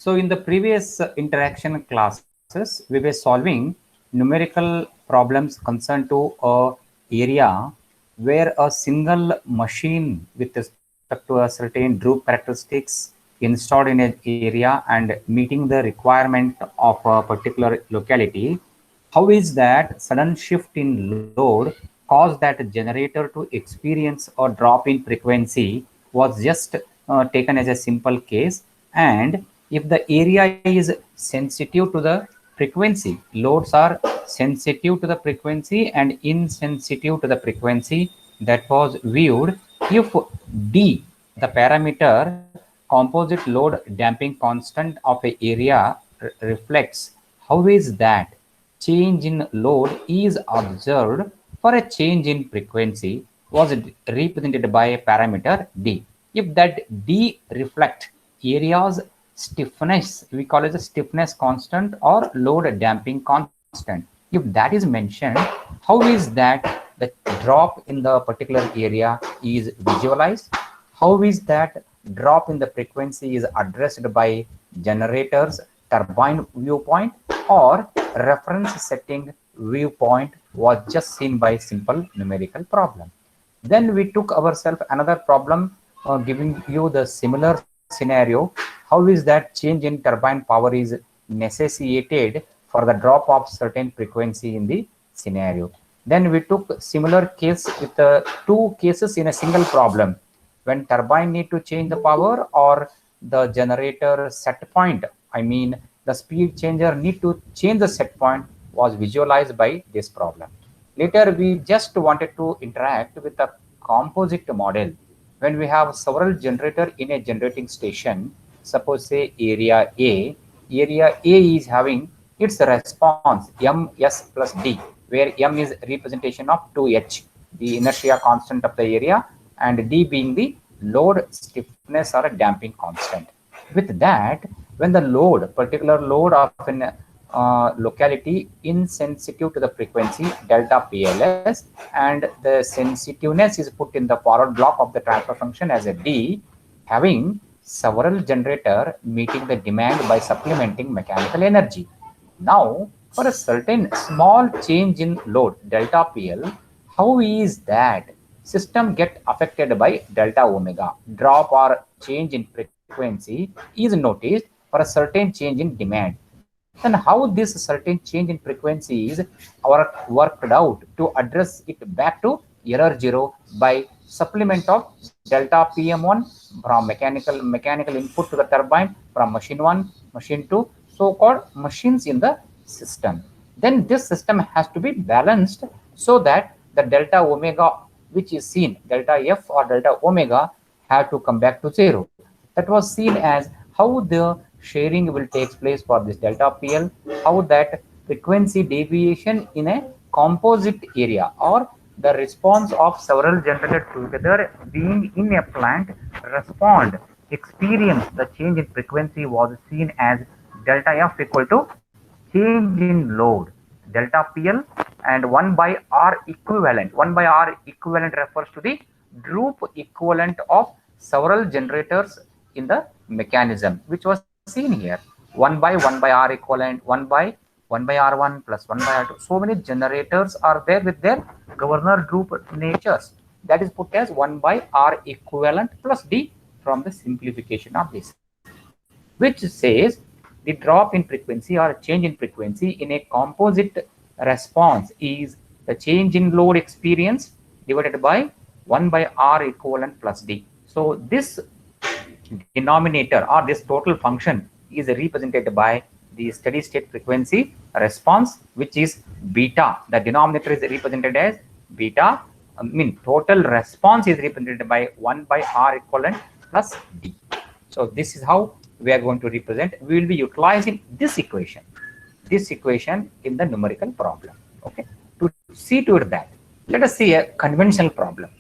So in the previous interaction classes, we were solving numerical problems concerned to a area where a single machine with respect to a certain group characteristics installed in an area and meeting the requirement of a particular locality. How is that sudden shift in load caused that generator to experience a drop in frequency was just taken as a simple case, and if the area is sensitive to the frequency, loads are sensitive to the frequency and insensitive to the frequency, that was viewed if d, the parameter composite load damping constant of a area reflects. How is that change in load is observed for a change in frequency was represented by a parameter d. If that d reflect area's stiffness, we call it a stiffness constant or load damping constant. If that is mentioned, how is that the drop in the particular area is visualized? How is that drop in the frequency is addressed by generators turbine viewpoint or reference setting viewpoint was just seen by simple numerical problem. Then we took ourselves another problem giving you the similar scenario. How is that change in turbine power is necessitated for the drop of certain frequency in the scenario. Then we took similar case with two cases in a single problem. When turbine need to change the power or the generator set point, I mean the speed changer need to change the set point was visualized by this problem. Later we just wanted to interact with a composite model. When we have several generator in a generating station, suppose say area A is having its response ms plus d, where m is representation of 2h, the inertia constant of the area, and d being the load stiffness or a damping constant. With that, when the load, particular load of an locality insensitive to the frequency delta PLS, and the sensitiveness is put in the forward block of the transfer function as a D, having several generator meeting the demand by supplementing mechanical energy. Now, for a certain small change in load delta PL, how is that system get affected by delta omega? Drop or change in frequency is noticed for a certain change in demand. Then how this certain change in frequency is worked out to address it back to error zero by supplement of delta PM1 from mechanical input to the turbine from machine 1, machine 2, so-called machines in the system. Then this system has to be balanced so that the delta omega which is seen, delta F or delta omega, have to come back to zero. That was seen as how the sharing will take place for this delta PL, how that frequency deviation in a composite area or the response of several generators together being in a plant experience the change in frequency was seen as delta F equal to change in load delta PL, and 1 by R equivalent. 1 by R equivalent refers to the group equivalent of several generators in the mechanism, which was seen here. 1 by R equivalent, 1 by R1 plus 1 by R2. So many generators are there with their governor group natures. That is put as 1 by R equivalent plus D from the simplification of this, which says the drop in frequency or change in frequency in a composite response is the change in load experience divided by 1 by R equivalent plus D. So this denominator or this total function is represented by the steady state frequency response, which is beta. The denominator is represented as beta. I mean total response is represented by 1 by R equivalent plus D. So this is how we are going to represent. We will be utilizing this equation in the numerical problem. Okay, to see to it that, let us see a conventional problem.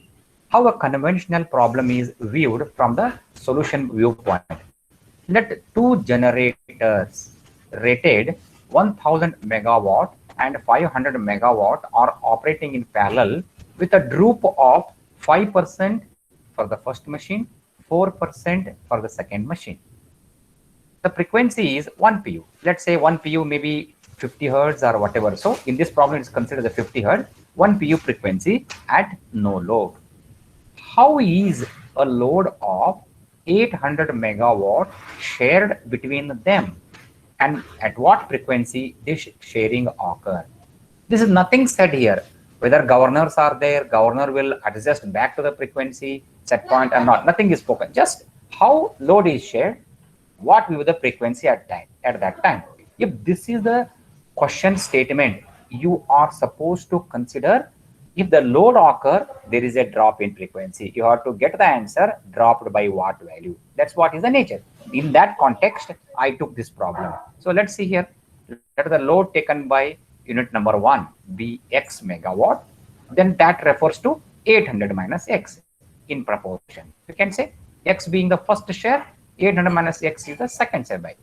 How a conventional problem is viewed from the solution viewpoint. Let two generators rated 1000 megawatt and 500 megawatt are operating in parallel with a droop of 5% for the first machine, 4% for the second machine. the frequency is 1 pu. Let's say 1 pu maybe 50 hertz or whatever. So in this problem, it's considered the 50 hertz, 1 pu frequency at no load. How is a load of 800 megawatt shared between them, and at what frequency this sharing occur? This is nothing said here. Whether governors are there, governor will adjust back to the frequency set point or not. Nothing is spoken. Just how load is shared, what will be the frequency at that time. If this is the question statement, you are supposed to consider if the load occur, there is a drop in frequency. You have to get the answer dropped by what value. That's what is the nature. In that context, I took this problem. So let's see here. Let the load taken by unit number 1 be x megawatt. Then that refers to 800 minus x in proportion. You can say x being the first share, 800 minus x is the second share by.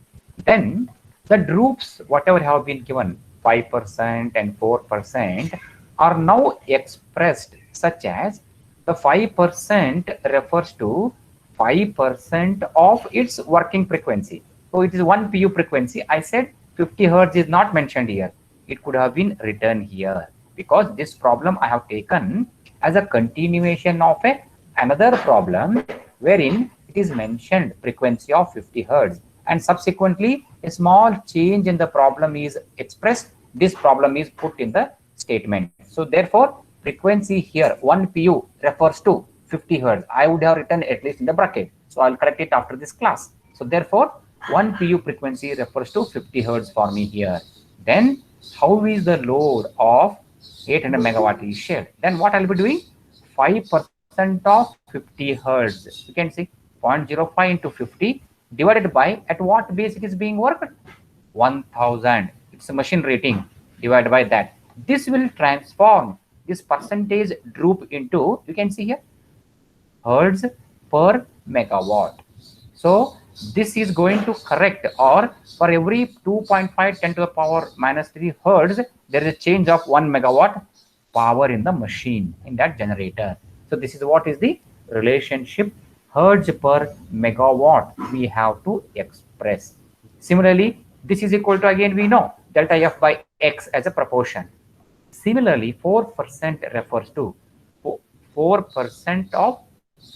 Then the groups, whatever have been given, 5% and 4%, are now expressed such as the 5% refers to 5% of its working frequency. So it is 1 pu frequency. I said 50 hertz is not mentioned here. It could have been written here because this problem I have taken as a continuation of another problem wherein it is mentioned frequency of 50 hertz, and subsequently a small change in the problem is expressed. This problem is put in the statement. So therefore frequency here 1 pu refers to 50 hertz. I would have written at least in the bracket, so I'll correct it after this class. So therefore 1 pu frequency refers to 50 hertz for me here. Then how is the load of 800 megawatt is shared? Then what I'll be doing, 5% of 50 hertz, you can see 0.05 into 50 divided by at what base it is being worked, 1000. It's a machine rating divided by that. This will transform this percentage group into, you can see here, hertz per megawatt. So this is going to correct, or for every 2.5 10 to the power minus 3 hertz, there is a change of 1 megawatt power in the machine, in that generator. So this is what is the relationship hertz per megawatt we have to express. Similarly, this is equal to, again we know, delta F by X as a proportion. Similarly, 4% refers to 4% of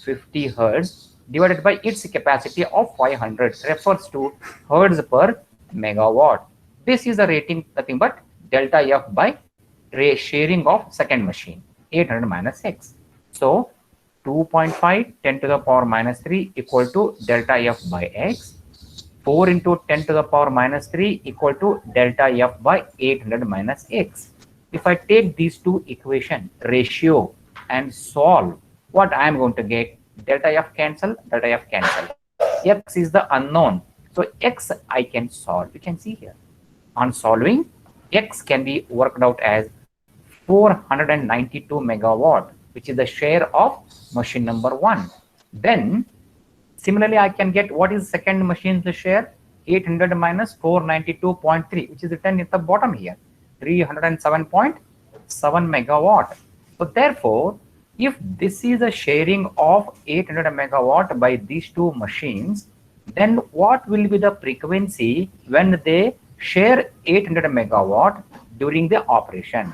50 hertz divided by its capacity of 500 refers to hertz per megawatt. This is the rating, nothing but delta F by sharing of second machine, 800 minus X. So 2.5 10 to the power minus 3 equal to delta F by X. 4 into 10 to the power minus 3 equal to delta F by 800 minus X. If I take these two equation ratio and solve, what I am going to get, delta F cancel, delta F cancel. X is the unknown. So X I can solve. You can see here. On solving, X can be worked out as 492 megawatt, which is the share of machine number 1. Then similarly, I can get what is second machine's share, 800 minus 492.3, which is written at the bottom here, 307.7 megawatt. So therefore, if this is a sharing of 800 megawatt by these two machines, then what will be the frequency when they share 800 megawatt during the operation?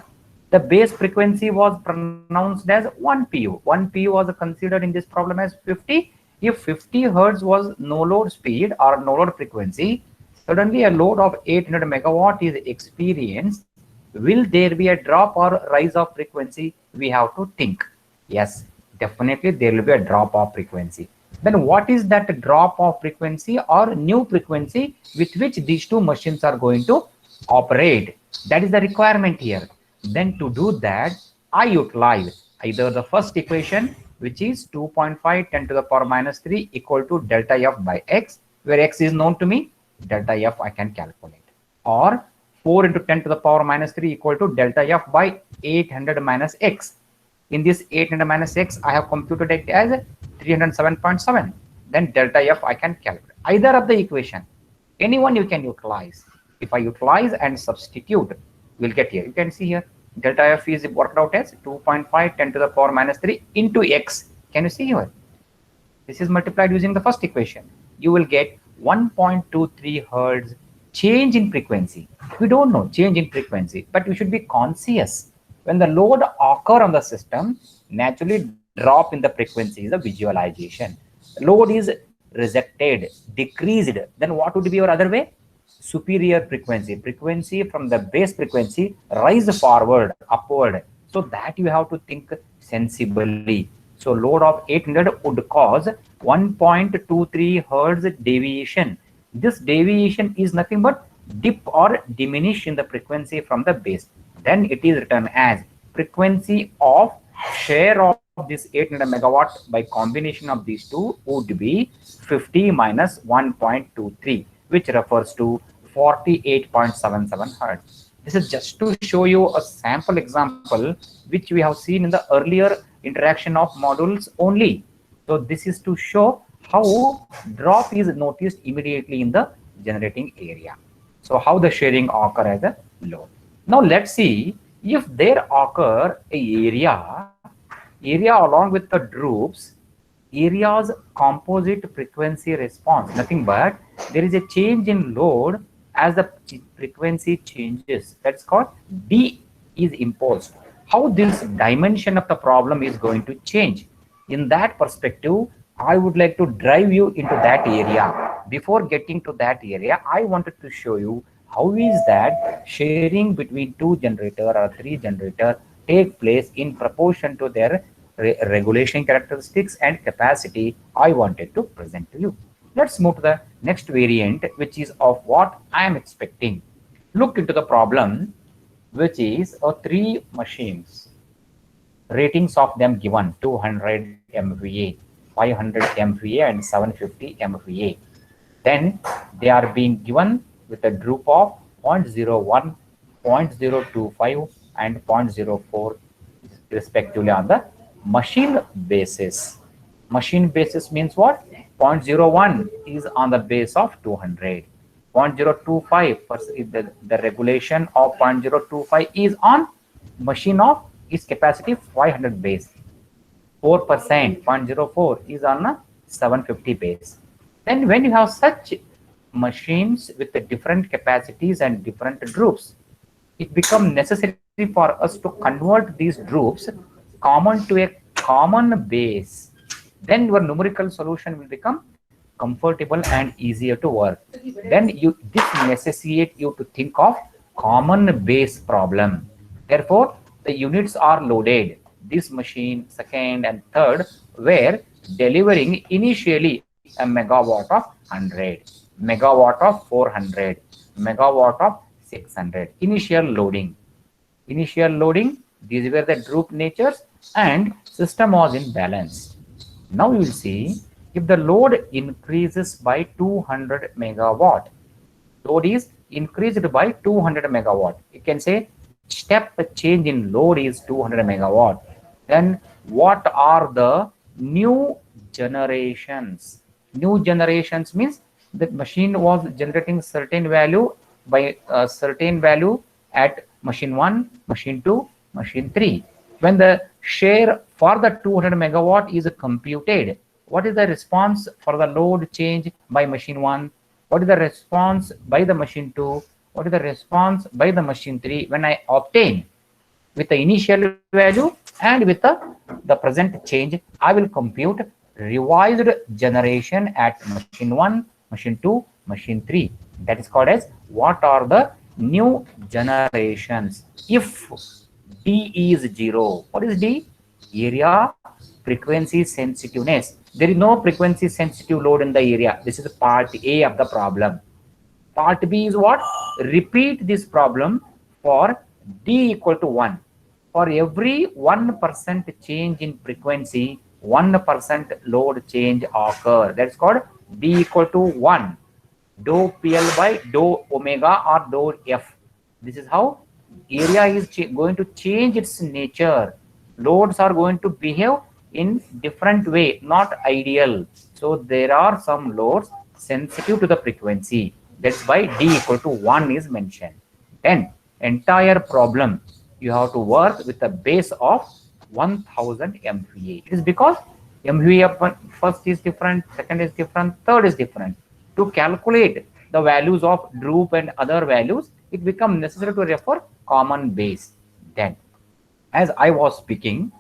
The base frequency was pronounced as 1 pu. 1 pu was considered in this problem as 50. If 50 hertz was no load speed or no load frequency, suddenly a load of 800 megawatt is experienced. Will there be a drop or rise of frequency? We have to think. Yes, definitely there will be a drop of frequency. Then what is that drop of frequency or new frequency with which these two machines are going to operate? That is the requirement here. Then to do that, I utilize either the first equation, which is 2.5 10 to the power minus 3 equal to delta F by X, where X is known to me, delta F I can calculate. Or 4 into 10 to the power minus 3 equal to delta F by 800 minus X. In this 800 minus X, I have computed it as 307.7. Then delta F I can calculate. Either of the equation, anyone you can utilize. If I utilize and substitute, we'll get here. You can see here, delta F is worked out as 2.5 10 to the power minus 3 into X. Can you see here? This is multiplied using the first equation. You will get 1.23 hertz change in frequency. We don't know change in frequency, but we should be conscious. When the load occur on the system, naturally drop in the frequency is the visualization. Load is rejected, decreased, then what would be your other way? Superior frequency. Frequency from the base frequency rise forward, upward. So that you have to think sensibly. So load of 800 would cause 1.23 hertz deviation. This deviation is nothing but dip or diminish in the frequency from the base. Then it is written as frequency of share of this 800 megawatt by combination of these two would be 50 minus 1.23, which refers to 48.77 hertz. This is just to show you a sample example which we have seen in the earlier interaction of modules only. So this is to show how drop is noticed immediately in the generating area. So how the sharing occur as a load. Now let's see if there occur a area along with the droops, area's composite frequency response, nothing but there is a change in load as the frequency changes. That's called D is imposed. How this dimension of the problem is going to change. In that perspective, I would like to drive you into that area. Before getting to that area, I wanted to show you how is that sharing between two generator or three generator take place in proportion to their regulation characteristics and capacity. I wanted to present to you. Let's move to the next variant, which is of what I am expecting. Look into the problem, which is 3 machines. Ratings of them given 200 MVA, 500 MVA and 750 MVA. Then they are being given with a droop of 0.01, 0.025 and 0.04 respectively on the machine basis. Machine basis means what? 0.01 is on the base of 200. 0.025 the regulation of 0.025 is on machine of its capacity 500 base. 4%, 0.04 is on a 750 base. Then when you have such machines with the different capacities and different droops, it becomes necessary for us to convert these droops common to a common base. Then your numerical solution will become comfortable and easier to work. Then this necessitates you to think of common base problem. Therefore, the units are loaded. This machine, second and third, were delivering initially a megawatt of 100, megawatt of 400, megawatt of 600. Initial loading. Initial loading, these were the droop natures and system was in balance. Now you will see if the load increases by 200 megawatt, load is increased by 200 megawatt. You can say step change in load is 200 megawatt. Then what are the new generations? New generations means the machine was generating certain value by a certain value at machine 1, machine 2, machine 3. When the share for the 200 megawatt is computed, what is the response for the load change by machine 1? What is the response by the machine 2? What is the response by the machine 3? When I obtain with the initial value and with the present change, I will compute revised generation at machine 1, machine 2, machine 3. That is called as what are the new generations. If D is 0, what is D? Area frequency sensitiveness. There is no frequency sensitive load in the area. This is part A of the problem. Part B is what? Repeat this problem for D equal to 1. For every 1% change in frequency, 1% load change occur. That's called D equal to 1. Dou PL by dou omega or dou F. This is how area is going to change its nature. Loads are going to behave in different way, not ideal. So there are some loads sensitive to the frequency. That's why D equal to 1 is mentioned. Then entire problem you have to work with a base of 1000 MVA. It is because MVA first is different, second is different, third is different. To calculate the values of droop and other values, it becomes necessary to refer common base. Then, as I was speaking,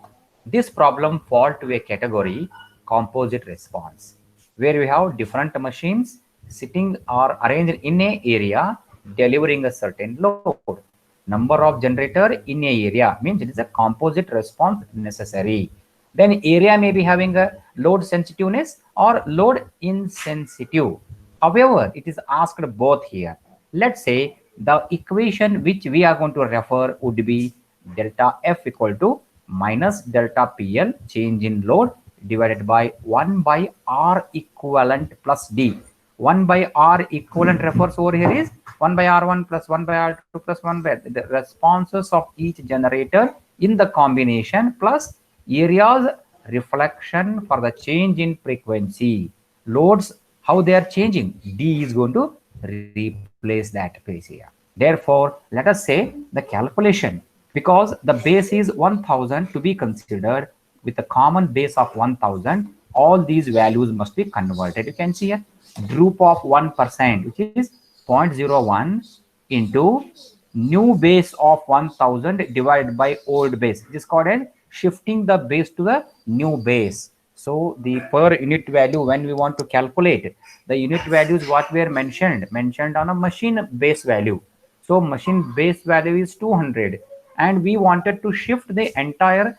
this problem fall to a category composite response, where we have different machines sitting or arranged in a area delivering a certain load. Number of generator in a area means it is a composite response necessary. Then area may be having a load sensitiveness or load insensitive. However, it is asked both here. Let's say the equation which we are going to refer would be delta F equal to minus delta PL change in load divided by 1 by R equivalent plus D. 1 by R equivalent refers over here is 1 by R1 plus 1 by R2 plus 1 by the responses of each generator in the combination plus areas reflection for the change in frequency. Loads, how they are changing, D is going to replace that place here. Therefore, let us say the calculation, because the base is 1000 to be considered with a common base of 1000, all these values must be converted. You can see here droop of 1%, which is 0.01 into new base of 1000 divided by old base. This is called as shifting the base to the new base. So the per unit value, when we want to calculate the unit values, what were mentioned on a machine base value. So machine base value is 200 and we wanted to shift the entire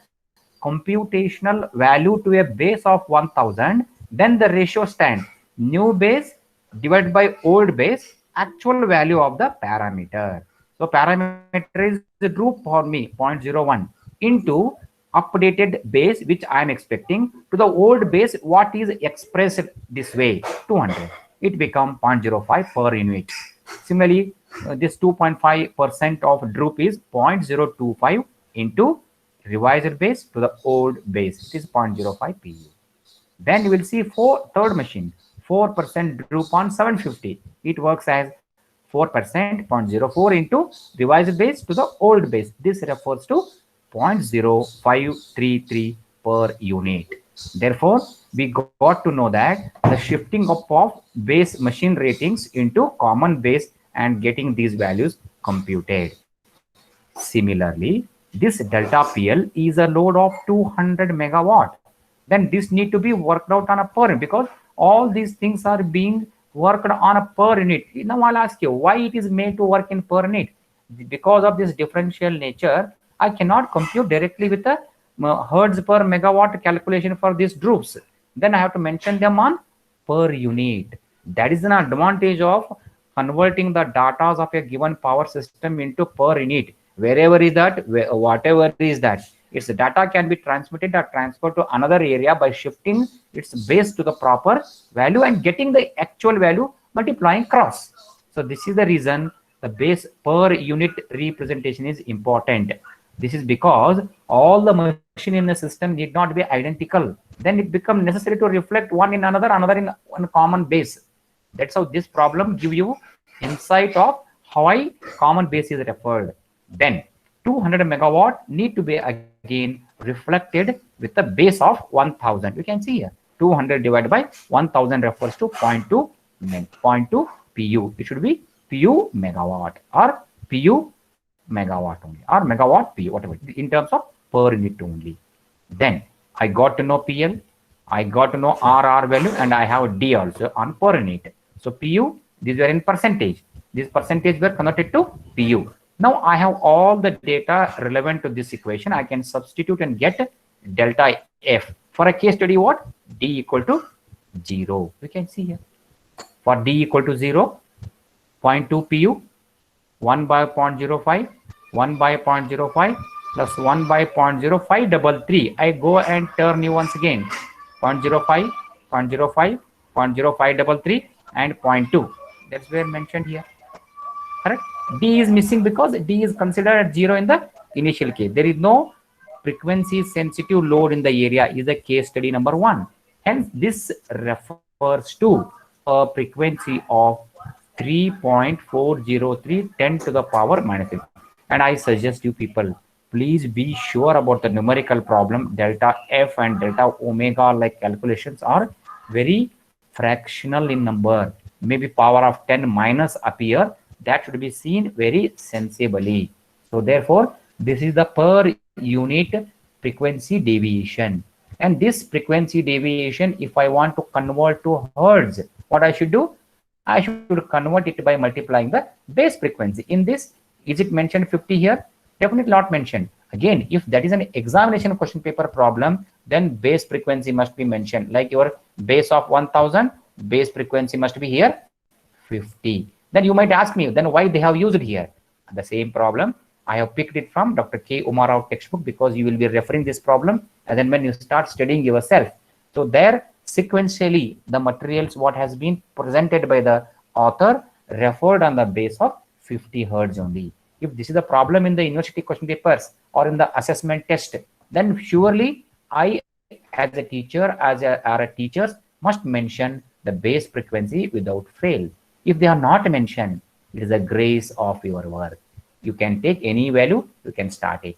computational value to a base of 1000. Then the ratio stand new base divided by old base actual value of the parameter. So parameter is the droop for me 0.01 into updated base which I am expecting to the old base what is expressed this way 200. It become 0.05 per unit. Similarly, this 2.5% of droop is 0.025 into revised base to the old base. It is 0.05 pu. Then you will see third machine 4% droop on 750. It works as 4% 0.04 into revised base to the old base. This refers to 0.0533 per unit. Therefore, we got to know that the shifting up of base machine ratings into common base and getting these values computed. Similarly, this delta PL is a load of 200 megawatt. Then this need to be worked out on a per unit because all these things are being worked on a per unit. Now I'll ask you why it is made to work in per unit. Because of this differential nature, I cannot compute directly with the hertz per megawatt calculation for these droops. Then I have to mention them on per unit. That is an advantage of converting the data of a given power system into per unit. Wherever is that, whatever is that, its data can be transmitted or transferred to another area by shifting its base to the proper value and getting the actual value multiplying cross. So this is the reason the base per unit representation is important. This is because all the machine in the system need not be identical. Then it becomes necessary to reflect one in another, another in one common base. That's how this problem give you insight of how common base is referred. Then 200 megawatt need to be again reflected with the base of 1000. You can see here 200 divided by 1000 refers to 0.2 pu. It should be pu megawatt or pu megawatt only or megawatt pu, whatever, in terms of per unit only. Then I got to know PL, I got to know RR value, and I have D also on per unit. So pu, these were in percentage. This percentage were converted to pu. Now I have all the data relevant to this equation. I can substitute and get delta F. For a case study, what? D equal to 0. We can see here. For D equal to 0, 0.2 pu, 1 by 0.05, 1 by 0.05 plus 1 by 0.0533. I go and turn you once again. 0.05, 0.05, 0.0533 and 0.2. That's where mentioned here. Correct? D is missing because D is considered at 0 in the initial case. There is no frequency sensitive load in the area is a case study number 1. Hence, this refers to a frequency of 3.403 10 to the power minus 6. And I suggest you people, please be sure about the numerical problem. Delta F and delta omega like calculations are very fractional in number. maybe power of 10 minus appear, that should be seen very sensibly. So therefore, this is the per unit frequency deviation. And this frequency deviation, if I want to convert to hertz, what I should do? I should convert it by multiplying the base frequency. In this, is it mentioned 50 here? Definitely not mentioned. Again, if that is an examination question paper problem, then base frequency must be mentioned. Like your base of 1000, base frequency must be here 50. Then you might ask me, then why they have used it here? The same problem. I have picked it from Dr. K. Umarao textbook because you will be referring this problem and then when you start studying yourself. So there sequentially the materials what has been presented by the author referred on the base of 50 hertz only. If this is the problem in the university question papers or in the assessment test, then surely I as a teacher, or a teachers must mention the base frequency without fail. If they are not mentioned, it is a grace of your work. You can take any value, you can start it.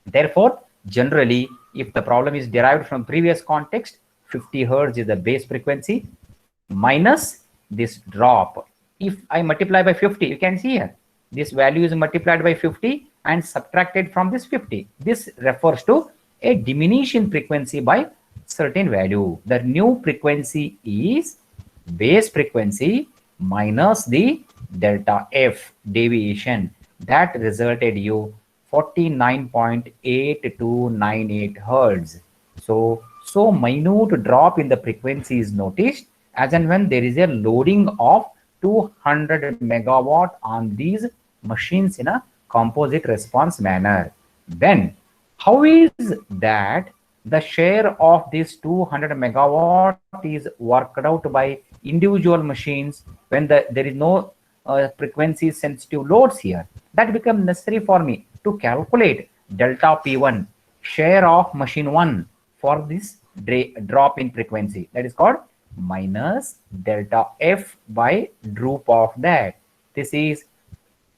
Therefore, generally, if the problem is derived from previous context, 50 hertz is the base frequency minus this drop. If I multiply by 50, you can see here, this value is multiplied by 50 and subtracted from this 50. This refers to a diminishing frequency by certain value. The new frequency is base frequency minus the delta F deviation that resulted you 49.8298 hertz. So minute drop in the frequency is noticed as and when there is a loading of 200 megawatt on these machines in a composite response manner. Then how is that the share of this 200 megawatt is worked out by individual machines when there is no frequency sensitive loads here? That becomes necessary for me to calculate delta P1 share of machine 1 for this drop in frequency. That is called minus delta F by droop of that. This is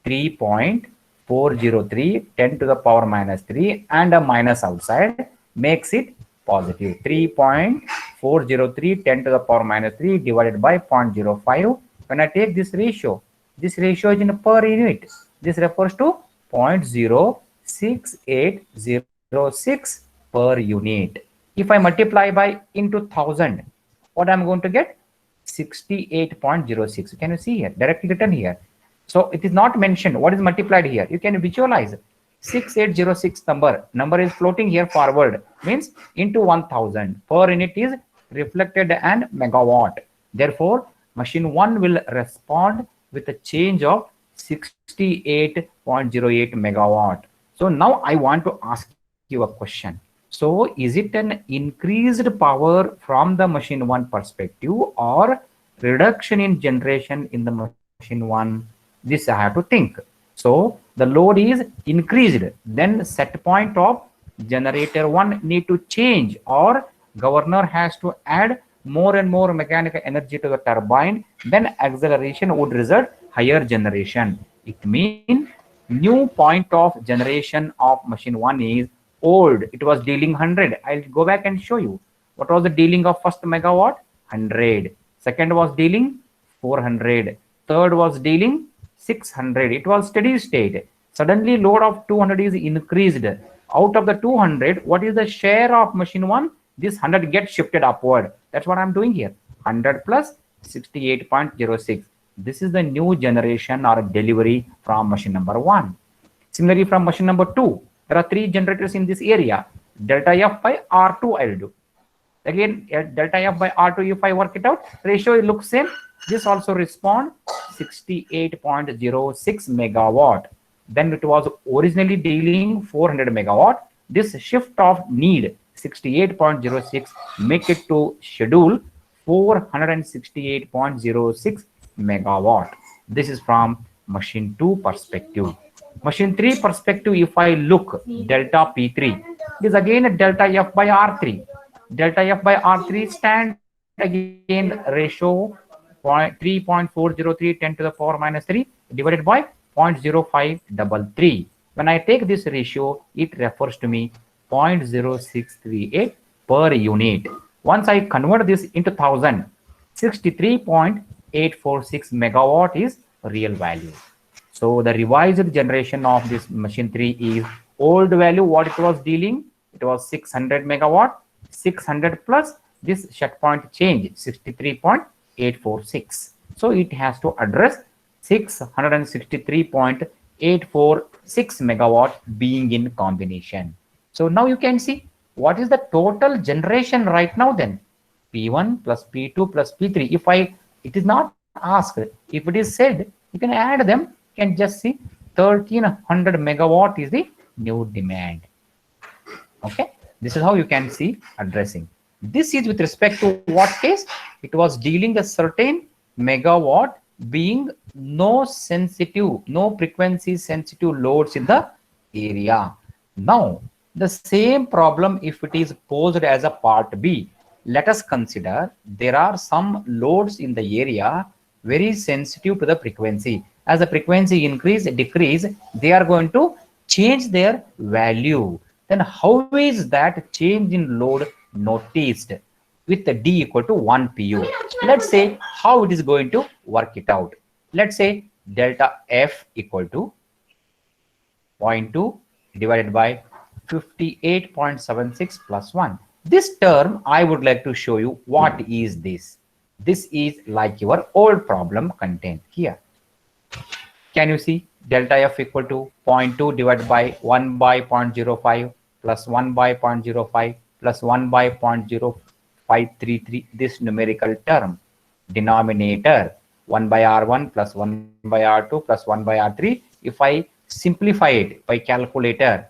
3.403 10 to the power minus 3 and a minus outside makes it positive. 3.403 10 to the power minus 3 divided by 0.05. When I take this ratio is in per unit. This refers to 0.06806 per unit. If I multiply by into 1000, what I'm going to get? 68.06. Can you see here? Directly written here. So it is not mentioned what is multiplied here. You can visualize 6806 number is floating here forward, means into 1000. Per unit is reflected and megawatt. Therefore, machine 1 will respond with a change of 68.08 megawatt. So now I want to ask you a question. So is it an increased power from the machine 1 perspective or reduction in generation in the machine 1? This I have to think. So the load is increased, then set point of generator 1 need to change, or governor has to add more and more mechanical energy to the turbine, then acceleration would result higher generation. It means new point of generation of machine 1 is old. It was dealing 100. I'll go back and show you. What was the dealing of first megawatt? 100. Second was dealing 400. Third was dealing 600. It was steady state. Suddenly load of 200 is increased. Out of the 200, what is the share of machine 1? This 100 gets shifted upward. That's what I'm doing here. 100 plus 68.06. This is the new generation or delivery from machine number 1. Similarly, from machine number 2, there are 3 generators in this area. Delta F by R2 I'll do. Again, delta F by R2, if I work it out, ratio looks same. This also respond 68.06 megawatt. Then it was originally dealing 400 megawatt. This shift of need 68.06 make it to schedule 468.06 megawatt. This is from machine 2 perspective. Machine 3 perspective, if I look delta P3, is again a delta F by R3. Delta F by R3 stand again ratio 3.403 10 to the power minus 3 divided by 0.0533. When I take this ratio, it refers to me 0.0638 per unit. Once I convert this into 1000, 63.8 49.846 megawatt is real value. So the revised generation of this machine 3 is old value what it was dealing. It was 600 megawatt, 600 plus this shut point change 63.846. So it has to address 663.846 megawatt being in combination. So now you can see what is the total generation right now then. P1 plus P2 plus P3. If it is not asked, if it is said, you can add them. You can just see 1300 megawatt is the new demand. Okay, this is how you can see addressing. This is with respect to what case? It was dealing a certain megawatt being no frequency sensitive loads in the area. Now the same problem if it is posed as a part B. Let us consider there are some loads in the area very sensitive to the frequency. As the frequency increase, decrease, they are going to change their value. Then how is that change in load noticed with the D equal to 1 pu? Let's say how it is going to work it out. Let's say delta F equal to 0.2 divided by 58.76 plus 1. This term I would like to show you what is this. This is like your old problem contained here. Can you see delta F equal to 0.2 divided by 1 by 0.05 plus 1 by 0.05 plus 1 by 0.0533, this numerical term, denominator 1 by R1 plus 1 by R2 plus 1 by R3. If I simplify it by calculator,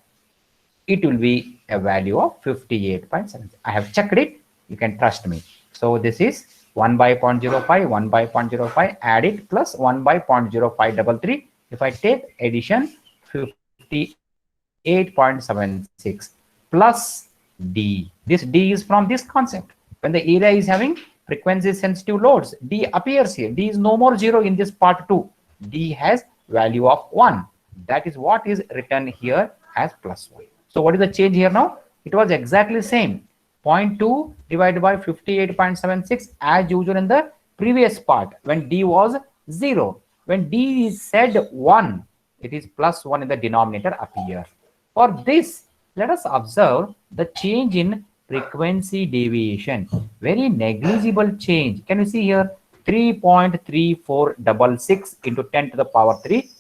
it will be a value of 58.7. I have checked it. You can trust me. So this is 1 by 0.05, 1 by 0.05, add it plus 1 by 0.0533. If I take addition, 58.76 plus D. This D is from this concept. When the area is having frequency sensitive loads, D appears here. D is no more 0 in this part 2. D has value of 1. That is what is written here as plus 1. So what is the change here now? It was exactly the same. 0.2 divided by 58.76 as usual in the previous part when D was 0. When D is said 1, it is plus 1 in the denominator appear. For this, let us observe the change in frequency deviation. Very negligible change. Can you see here? 3.3466 into 10 to the power 3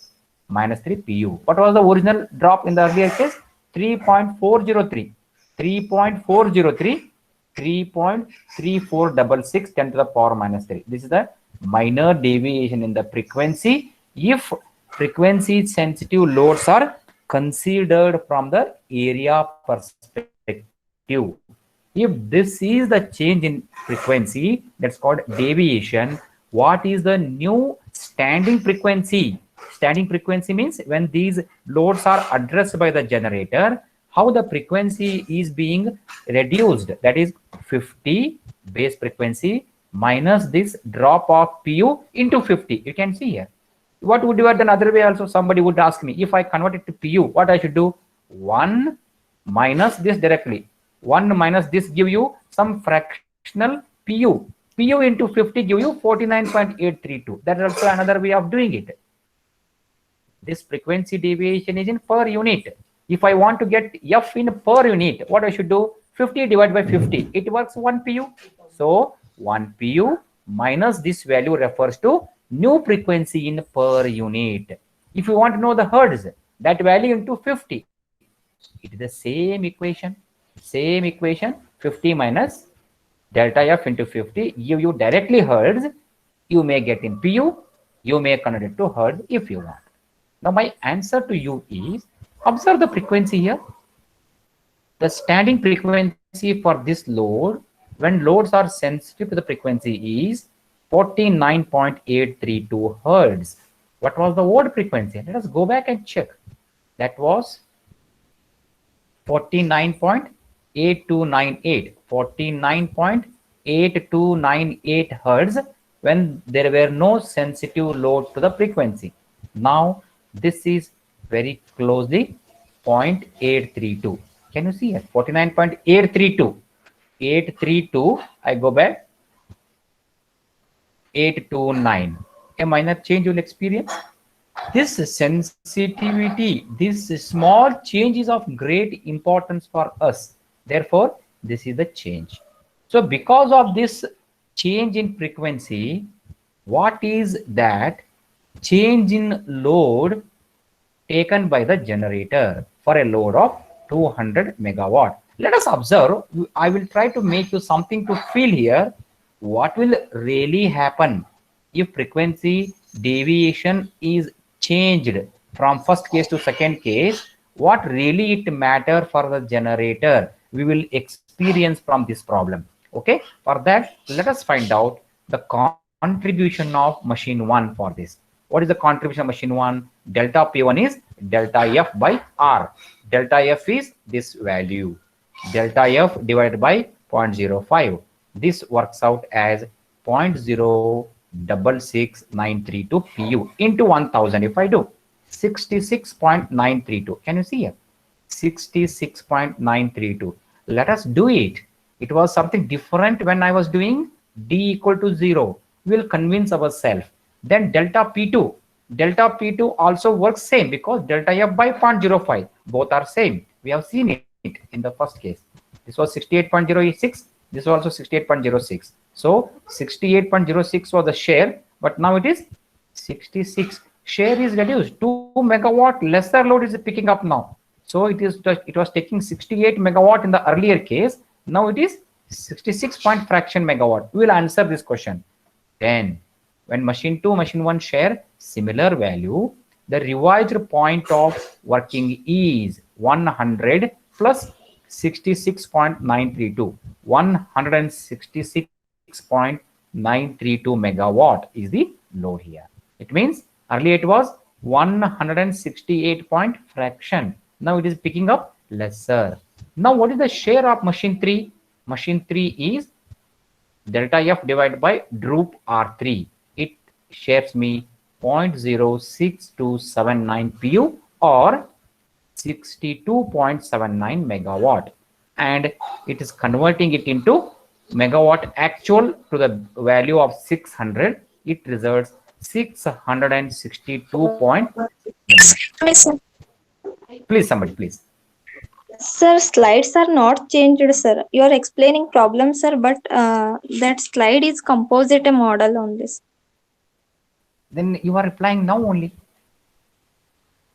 minus 3 pu. What was the original drop in the earlier case? 3.403. 3.403, 3.3466 10 to the power minus 3. This is the minor deviation in the frequency if frequency sensitive loads are considered from the area perspective. If this is the change in frequency, that's called deviation. What is the new standing frequency? Standing frequency means when these loads are addressed by the generator, how the frequency is being reduced. That is 50 base frequency minus this drop of pu into 50. You can see here. What would you have done other way also? Somebody would ask me, if I convert it to pu, what I should do? 1 minus this directly. 1 minus this give you some fractional pu. Pu into 50 give you 49.832. That is also another way of doing it. This frequency deviation is in per unit. If I want to get F in per unit, what I should do? 50 divided by 50. It works 1 pu. So 1 pu minus this value refers to new frequency in per unit. If you want to know the hertz, that value into 50. It is the same equation. Same equation. 50 minus delta F into 50 give you directly hertz. You may get in pu. You may convert it to hertz if you want. Now my answer to you is, observe the frequency here. The standing frequency for this load, when loads are sensitive to the frequency, is 49.832 hertz. What was the old frequency? Let us go back and check. That was 49.8298. 49.8298 hertz when there were no sensitive load to the frequency. Now this is very closely 0.832. Can you see here? 49.832. 832. I go back. 8 to 9. A minor change you will experience. This sensitivity, this small change is of great importance for us. Therefore, this is the change. So because of this change in frequency, what is that change in load taken by the generator for a load of 200 megawatt. Let us observe. I will try to make you something to feel here. What will really happen if frequency deviation is changed from first case to second case? What really it matter for the generator? We will experience from this problem. Okay, for that, let us find out the contribution of machine 1 for this. What is the contribution of machine 1? Delta P1 is delta F by R. Delta F is this value. Delta F divided by 0.05. This works out as 0.066932 PU into 1000. If I do 66.932, can you see here? 66.932. Let us do it. It was something different when I was doing D equal to 0. We will convince ourselves. Then delta P2. Delta P2 also works same because delta F by 0.05. Both are same. We have seen it in the first case. This was 68.06. This was also 68.06. So 68.06 was the share, but now it is 66. Share is reduced. 2 megawatt lesser load is picking up now. So it was taking 68 megawatt in the earlier case. Now it is 66 point fraction megawatt. We will answer this question. Then when machine 2, machine 1 share similar value, the revised point of working is 100 plus 66.932. 166.932 megawatt is the load here. It means earlier it was 168 point fraction. Now it is picking up lesser. Now what is the share of machine 3? Machine 3 is delta F divided by droop R3. It shares me 0.06279 PU or 62.79 megawatt, and it is converting it into megawatt actual to the value of 600. It results 662. Please, somebody, please. Sir, slides are not changed, sir. You are explaining problem, sir, but that slide is composite model on this. Then you are replying now only.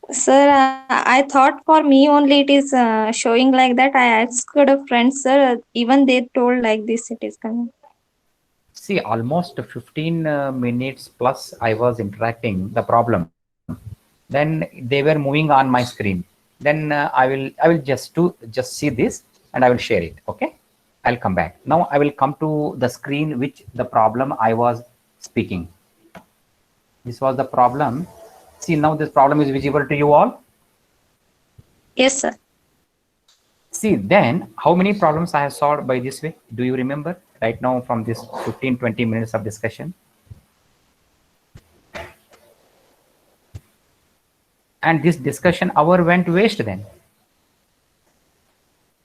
Sir, I thought for me only it is showing like that. I asked a friend, sir, even they told like this it is coming. See, almost 15 minutes plus I was interacting the problem. Then they were moving on my screen. Then I will just see this and I will share it. Okay, I'll come back. Now I will come to the screen which the problem I was speaking. This was the problem. See, now this problem is visible to you all. Yes, sir. See, then how many problems I have solved by this way? Do you remember right now from this 15-20 minutes of discussion? And this discussion hour went waste then.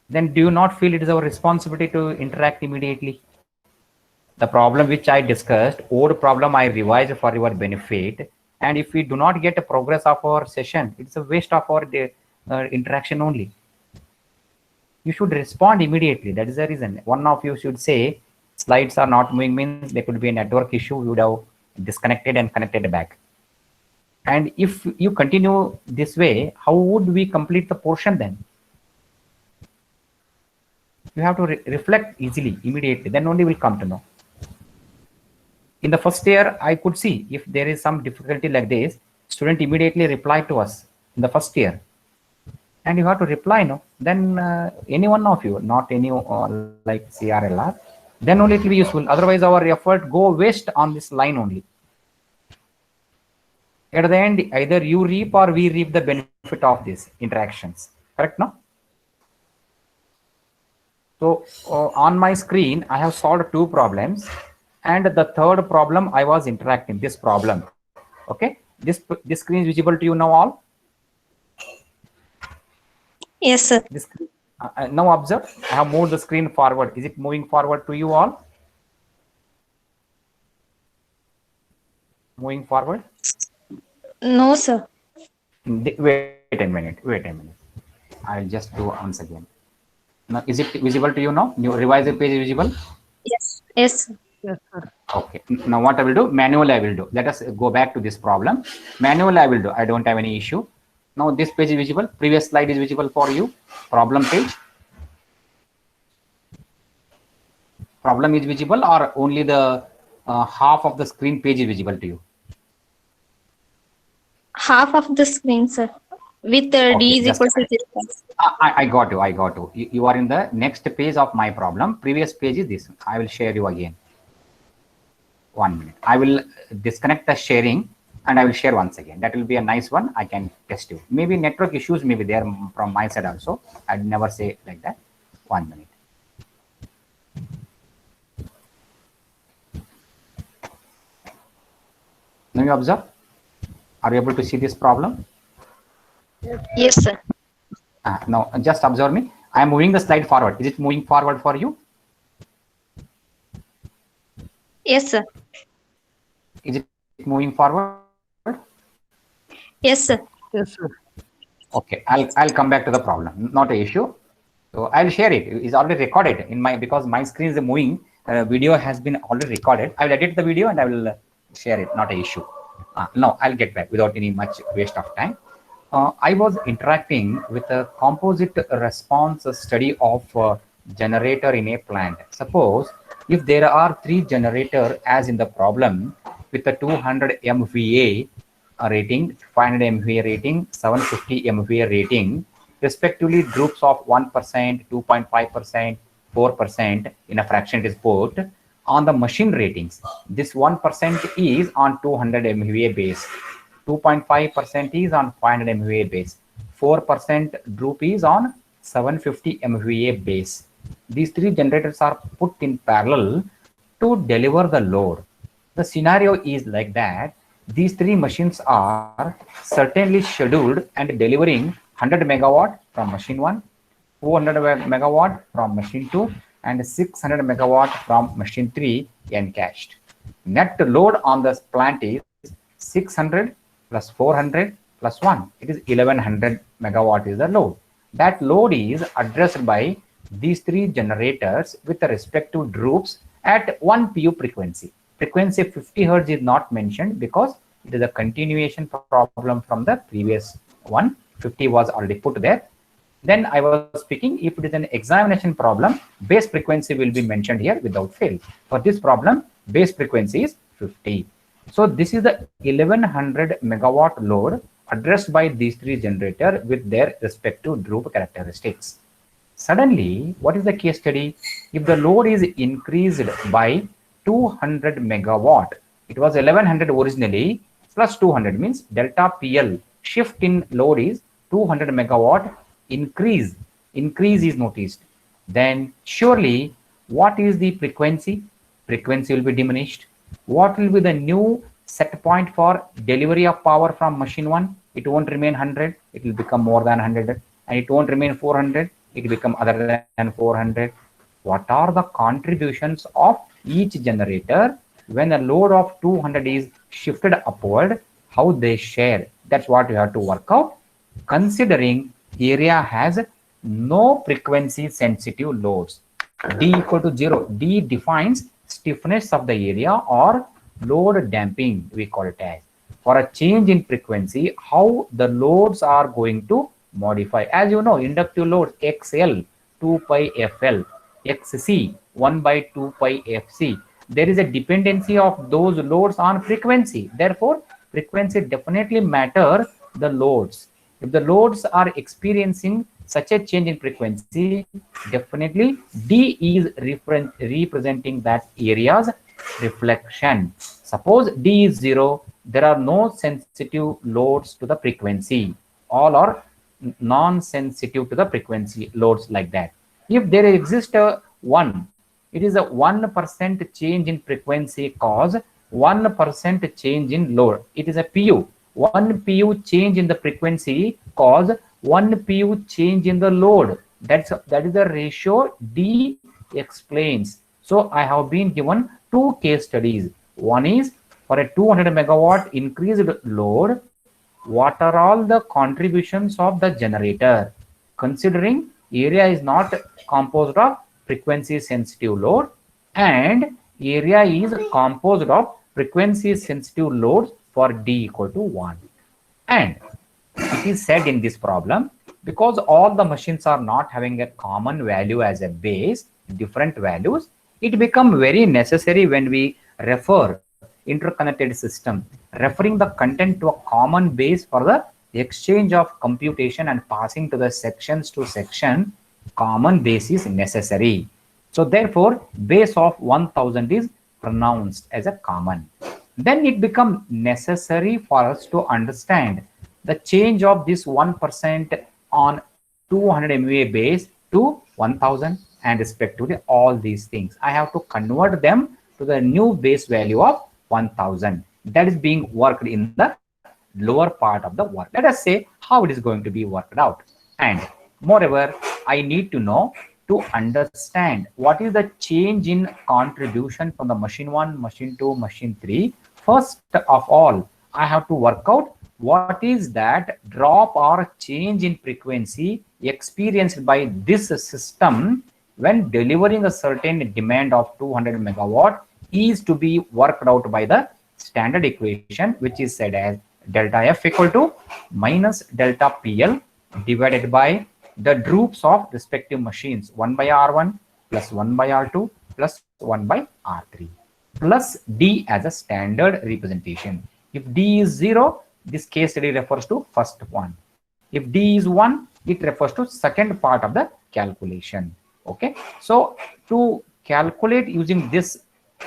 Then do you not feel it is our responsibility to interact immediately? The problem which I discussed, old problem I revised for your benefit. And if we do not get a progress of our session, it's a waste of our interaction only. You should respond immediately. That is the reason. One of you should say slides are not moving, means there could be a network issue. You would have disconnected and connected back. And if you continue this way, how would we complete the portion then? You have to reflect easily, immediately. Then only will come to know. In the first year, I could see if there is some difficulty like this, student immediately reply to us in the first year. And you have to reply, no? Then any one of you, not any like CRLR, then only it will be useful. Otherwise, our effort go waste on this line only. At the end, either you reap or we reap the benefit of these interactions. Correct, no? So on my screen, I have solved 2 problems. And the third problem, I was interacting this problem. Okay, this screen is visible to you now all? Yes, sir. This, now observe, I have moved the screen forward. Is it moving forward to you all? moving forward? No, sir. Wait a minute. Wait a minute. I'll just do once again. Now, is it visible to you now? New revised page is visible? Yes. Yes, sir. Yes, sir. Okay. Now what I will do? Manually I will do. Let us go back to this problem. Manually I will do. I don't have any issue. Now this page is visible. Previous slide is visible for you. Problem page. Problem is visible, or only the half of the screen page is visible to you? Half of the screen, sir. With D Okay, is just equal to 0. I got you. I got you. You are in the next page of my problem. Previous page is this. I will share you again. 1 minute. I will disconnect the sharing and I will share once again. That will be a nice one. I can test you. Maybe network issues may be there from my side also. I'd never say like that. 1 minute. Now you observe. Are you able to see this problem? Yes, sir. Now just observe me. I am moving the slide forward. Is it moving forward for you? Yes, sir. Is it moving forward? Yes, sir. Yes, sir. Okay, I'll come back to the problem. Not an issue. So I'll share it. It's already recorded in my, because my screen is moving. Video has been already recorded. I will edit the video and I will share it. Not an issue. Now I'll get back without any much waste of time. I was interacting with a composite response study of generator in a plant. Suppose if there are 3 generators as in the problem with a 200 MVA rating, 500 MVA rating, 750 MVA rating, respectively groups of 1%, 2.5%, 4% in a fraction it is put on the machine ratings. This 1% is on 200 MVA base. 2.5% is on 500 MVA base, 4% group is on 750 MVA base. These 3 generators are put in parallel to deliver the load. The scenario is like that. These 3 machines are certainly scheduled and delivering 100 megawatt from machine 1, 200 megawatt from machine 2, and 600 megawatt from machine 3 encashed. Net load on this plant is 600 plus 400 plus 1. It is 1100 megawatt is the load. That load is addressed by these 3 generators with the respective groups at 1 pu frequency. Frequency 50 hertz is not mentioned because it is a continuation problem from the previous one. 50 was already put there. Then I was speaking, if it is an examination problem, base frequency will be mentioned here without fail. For this problem, base frequency is 50. So this is the 1100 megawatt load addressed by these 3 generators with their respective group characteristics. Suddenly, what is the case study? If the load is increased by 200 megawatt, it was 1100 originally, plus 200 means delta PL shift in load is 200 megawatt increase is noticed. Then surely what is the frequency? Frequency will be diminished. What will be the new set point for delivery of power from machine 1? It won't remain 100, it will become more than 100, and it won't remain 400, it will become other than 400. What are the contributions of each generator when a load of 200 is shifted upward? How they share? That's what you have to work out, considering area has no frequency sensitive loads. D equal to 0. D defines stiffness of the area or load damping, we call it as. For a change in frequency, how the loads are going to modify. As you know, inductive load XL 2 pi FL, XC 1 by 2 pi FC. There is a dependency of those loads on frequency. Therefore, frequency definitely matter the loads. If the loads are experiencing such a change in frequency, definitely D is representing that area's reflection. Suppose D is 0, there are no sensitive loads to the frequency. All are non-sensitive to the frequency loads like that. If there exists a 1, it is a 1% change in frequency cause 1% change in load. It is a PU. 1 PU change in the frequency cause 1 PU change in the load. That is the ratio D explains. So I have been given 2 case studies. One is For a 200 megawatt increased load, what are all the contributions of the generator? Considering area is not composed of frequency sensitive load and area is composed of frequency sensitive loads for D equal to 1. And it is said in this problem, because all the machines are not having a common value as a base, different values, it becomes very necessary when we refer interconnected system, referring the content to a common base for the exchange of computation and passing to the sections to section, common base is necessary. So therefore, base of 1000 is pronounced as a common. Then it becomes necessary for us to understand the change of this 1% on 200 MVA base to 1000 and respectively all these things. I have to convert them to the new base value of 1000 that is being worked in the lower part of the work. Let us say how it is going to be worked out. And moreover, I need to know to understand what is the change in contribution from the machine 1, machine 2, machine 3. First of all, I have to work out what is that drop or change in frequency experienced by this system when delivering a certain demand of 200 megawatt is to be worked out by the standard equation, which is said as delta F equal to minus delta PL divided by the droops of respective machines, 1 by R1 plus 1 by R2 plus 1 by R3 plus D as a standard representation. If D is 0, this case study refers to first one. If D is 1, it refers to second part of the calculation. Okay, so to calculate using this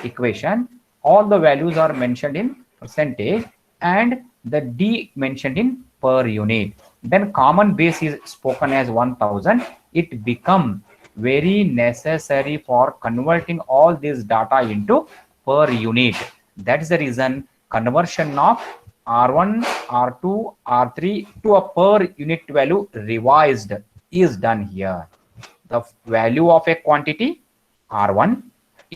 equation, all the values are mentioned in percentage and the D mentioned in per unit. Then common base is spoken as 1000. It becomes very necessary for converting all this data into per unit. That is the reason conversion of R1, R2, R3 to a per unit value revised is done here. The value of a quantity R1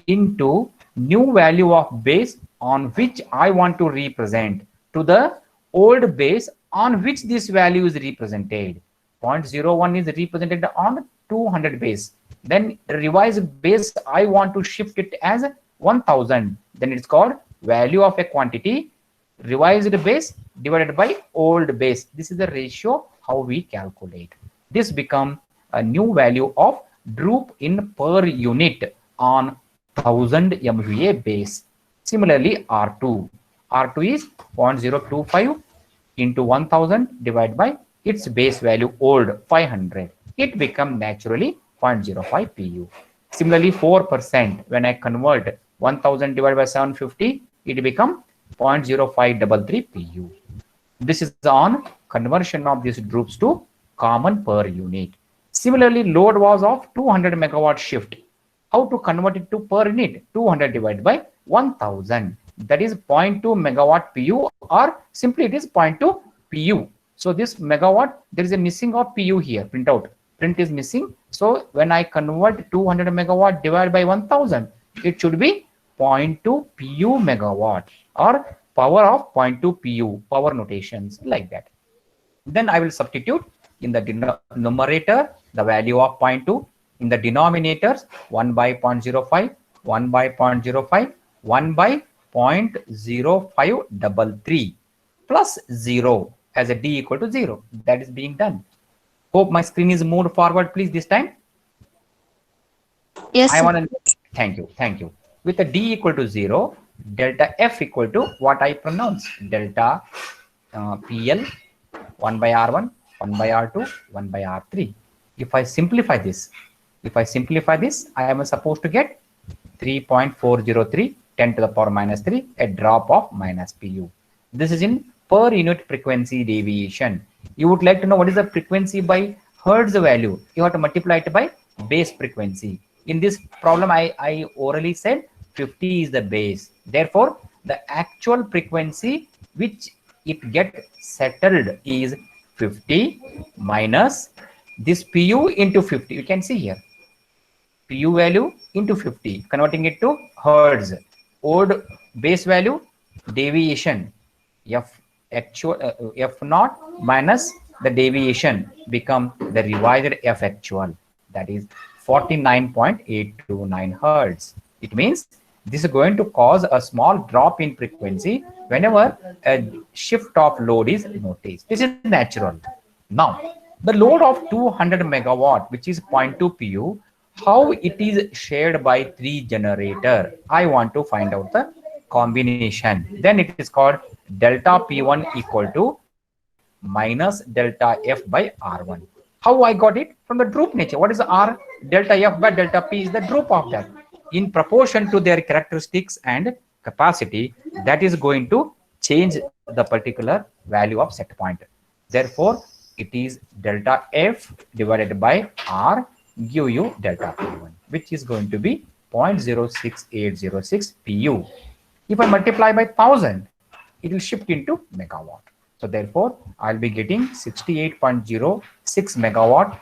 into new value of base on which I want to represent to the old base on which this value is represented. 0.01 is represented on 200 base. Then revised base, I want to shift it as 1000. Then it's called value of a quantity revised base divided by old base. This is the ratio how we calculate. This becomes a new value of droop in per unit on 1000 MVA base. Similarly, R2 is 0.025 into 1000 divided by its base value old 500. It becomes naturally 0.05 PU. Similarly, 4% when I convert 1000 divided by 750, it becomes 0.0533 PU. This is on conversion of these droops to common per unit. Similarly, load was of 200 megawatt shift. How to convert it to per unit? 200 divided by 1000. That is 0.2 megawatt PU, or simply it is 0.2 PU. So this megawatt, there is a missing of PU here, print is missing. So when I convert 200 megawatt divided by 1000, it should be 0.2 PU megawatt or power of 0.2 PU, power notations like that. Then I will substitute in the numerator the value of 0.2, in the denominators 1 by 0.05, 1 by 0.05, 1 by 0.0533 plus 0 as a D equal to 0. That is being done. Hope my screen is moved forward, please, this time. Yes, I want to, thank you. With a D equal to 0, delta F equal to what I pronounce, delta PL 1 by R1, 1 by R2, 1 by R3. If I simplify this, I am supposed to get 3.403 10 to the power minus 3, a drop of minus PU. This is in per unit frequency deviation. You would like to know what is the frequency by Hertz value. You have to multiply it by base frequency. In this problem, I orally said 50 is the base. Therefore, the actual frequency which it get settled is 50 minus this PU into 50. You can see here. PU value into 50, converting it to Hertz. Old base value deviation f actual f naught minus the deviation become the revised f actual, that is 49.829 hertz. It means this is going to cause a small drop in frequency whenever a shift of load is noticed. This is natural. Now the load of 200 megawatt, which is 0.2 pu, how it is shared by 3 generator, I want to find out the combination. Then it is called delta P1 equal to minus delta F by R1. How I got it? From the droop nature. What is the R? Delta F by delta P is the droop of that. In proportion to their characteristics and capacity, that is going to change the particular value of set point. Therefore, it is delta F divided by R give you delta P1, which is going to be 0.06806 pu. If I multiply by 1000, it will shift into megawatt. So therefore, I'll be getting 68.06 megawatt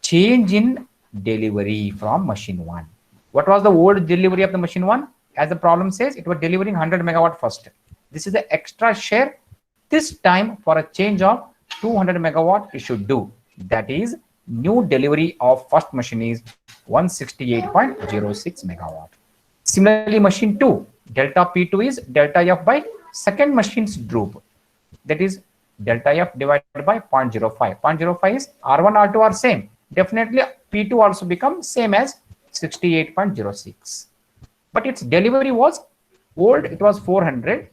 change in delivery from machine 1. What was the old delivery of the machine 1? As the problem says, it was delivering 100 megawatt first. This is the extra share. This time for a change of 200 megawatt it should do. That is new delivery of first machine is 168.06 megawatt. Similarly, machine 2, delta P2 is delta F by second machine's droop. That is delta F divided by 0.05. 0.05 is R1, R2 are same. Definitely P2 also becomes same as 68.06. But its delivery was old, it was 400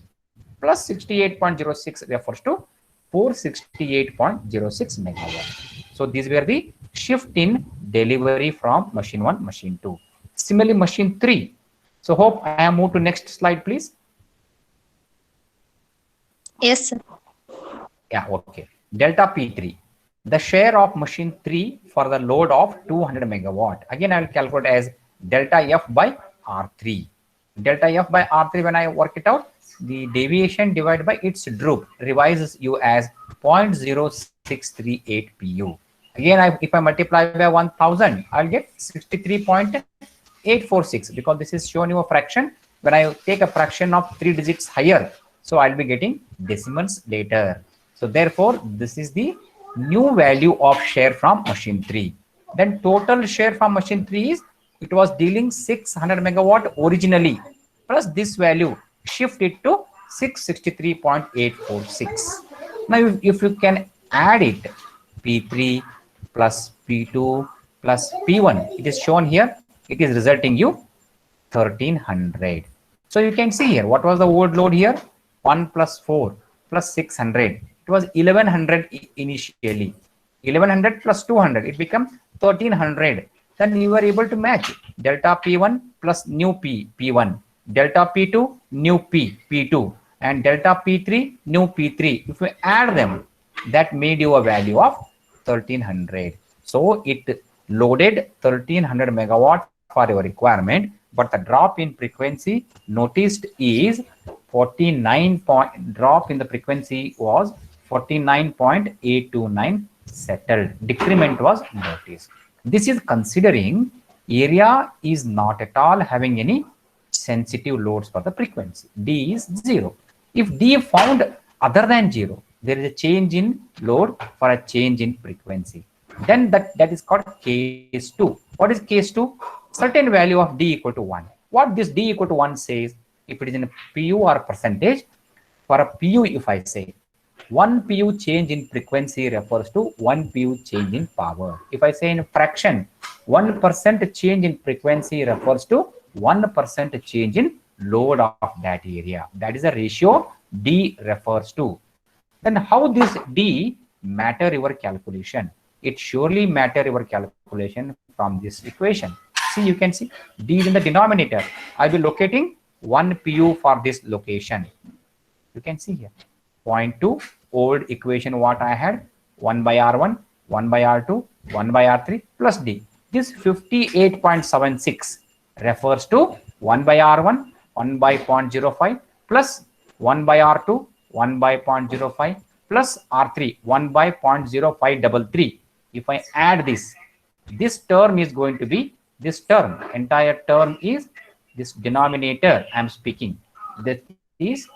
plus 68.06 refers to 468.06 megawatt. So these were the shift in delivery from machine 1, machine 2. Similarly, machine 3. So hope I am moved to next slide, please. Yes, sir. Yeah, okay. Delta P3, the share of machine 3 for the load of 200 megawatt. Again, I will calculate as delta F by R3. Delta F by R3, when I work it out, the deviation divided by its droop revises you as 0.0638 pu. Again, if I multiply by 1000, I'll get 63.846 because this is shown you a fraction. When I take a fraction of 3 digits higher, so I'll be getting decimals later. So therefore, this is the new value of share from machine 3. Then total share from machine 3 is, it was dealing 600 megawatt originally, plus this value shift it to 663.846. Now if you can add it, P3 plus P2 plus P1, it is shown here, it is resulting you 1300. So you can see here, what was the old load here? 1 plus 4 plus 600. It was 1100 initially. 1100 plus 200, it becomes 1300. Then you are able to match delta P1 plus new P1, delta P2 new P2, and delta P3 new P3. If we add them, that made you a value of 1300. So it loaded 1300 megawatt for your requirement, but the drop in frequency noticed is 49 point drop in the frequency was 49.829 settled. Decrement was noticed. This is considering area is not at all having any sensitive loads for the frequency. D is 0. If D found other than 0, there is a change in load for a change in frequency. Then that is called case 2. What is case 2? Certain value of D equal to 1. What this D equal to 1 says, if it is in a PU or percentage, for a PU, if I say 1 PU change in frequency refers to 1 PU change in power. If I say in fraction, 1% change in frequency refers to 1% change in load of that area. That is a ratio D refers to. Then how this D matter your calculation? It surely matter your calculation from this equation. See, you can see D is in the denominator. I will be locating 1 PU for this location. You can see here 0.2 old equation what I had, 1 by R1, 1 by R2, 1 by R3 plus D. This 58.76 refers to 1 by R1, 1 by 0.05 plus 1 by R2, 1 by 0.05 plus R3, 1 by 0.0533. If I add this term is going to be this term, entire term is this denominator I'm speaking. That is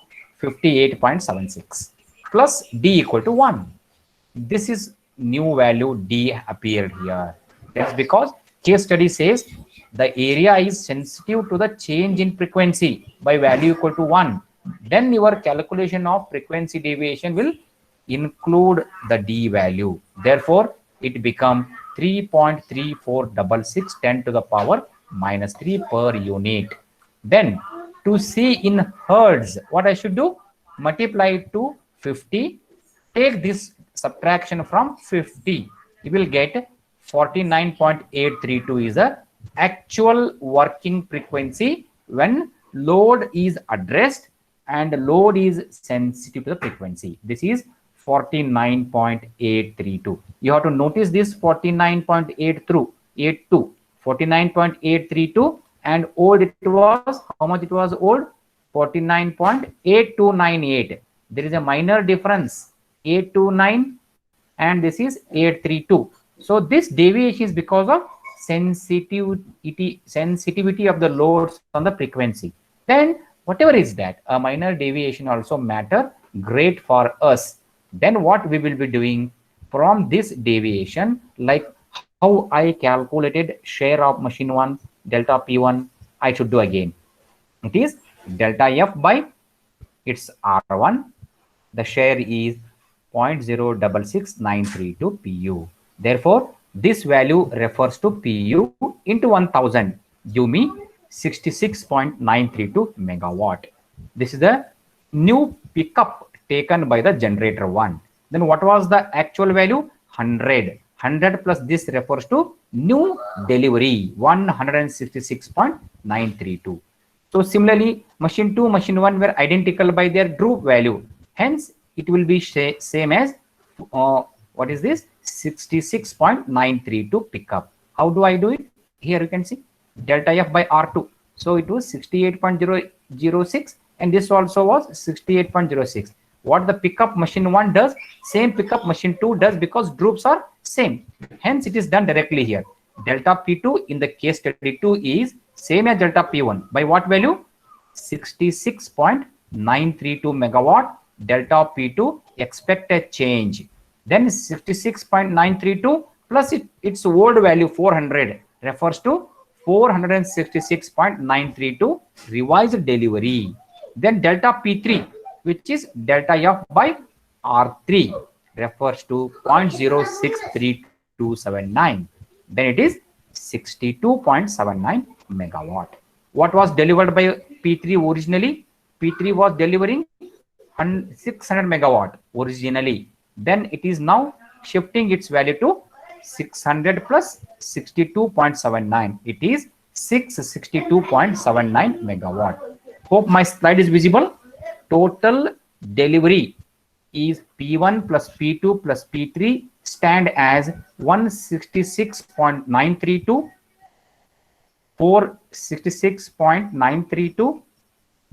58.76 plus D equal to 1. This is new value D appeared here. That's because case study says the area is sensitive to the change in frequency by value equal to 1. Then your calculation of frequency deviation will include the D value. Therefore, it becomes 3.3466 10 to the power minus 3 per unit. Then to see in hertz, what I should do? Multiply it to 50. Take this subtraction from 50. You will get 49.832 is the actual working frequency when load is addressed and load is sensitive to the frequency. This is 49.832. You have to notice this 49.82, 49.832, and old it was, how much it was old? 49.8298. There is a minor difference, 829 and this is 832. So this deviation is because of sensitivity of the loads on the frequency. Then whatever is that, a minor deviation also matter great for us. Then what we will be doing from this deviation, like how I calculated share of machine 1 delta P1, I should do again. It is delta F by its R1. The share is 0.066932 PU. Therefore, this value refers to PU into 1000. Give me 66.932 megawatt. This is the new pickup taken by the generator 1. Then what was the actual value? 100. 100 plus this refers to new delivery, 166.932. So similarly, machine 2, machine 1 were identical by their droop value. Hence, it will be same as, what is this? 66.932 pickup. How do I do it? Here you can see delta F by R2. So it was 68.006 and this also was 68.06. What the pickup machine 1 does, same pickup machine 2 does because droops are same. Hence, it is done directly here. Delta P2 in the case study 2 is same as delta P1. By what value? 66.932 megawatt. Delta P2 expected change. Then 66.932 plus its old value 400 refers to 466.932 revised delivery. Then delta P3, which is delta F by R3, refers to 0.063279. Then it is 62.79 megawatt. What was delivered by P3 originally? P3 was delivering 600 megawatt originally. Then it is now shifting its value to 600 plus 62.79. It is 662.79 megawatt. Hope my slide is visible. Total delivery is P1 plus P2 plus P3 stand as 166.932, 466.932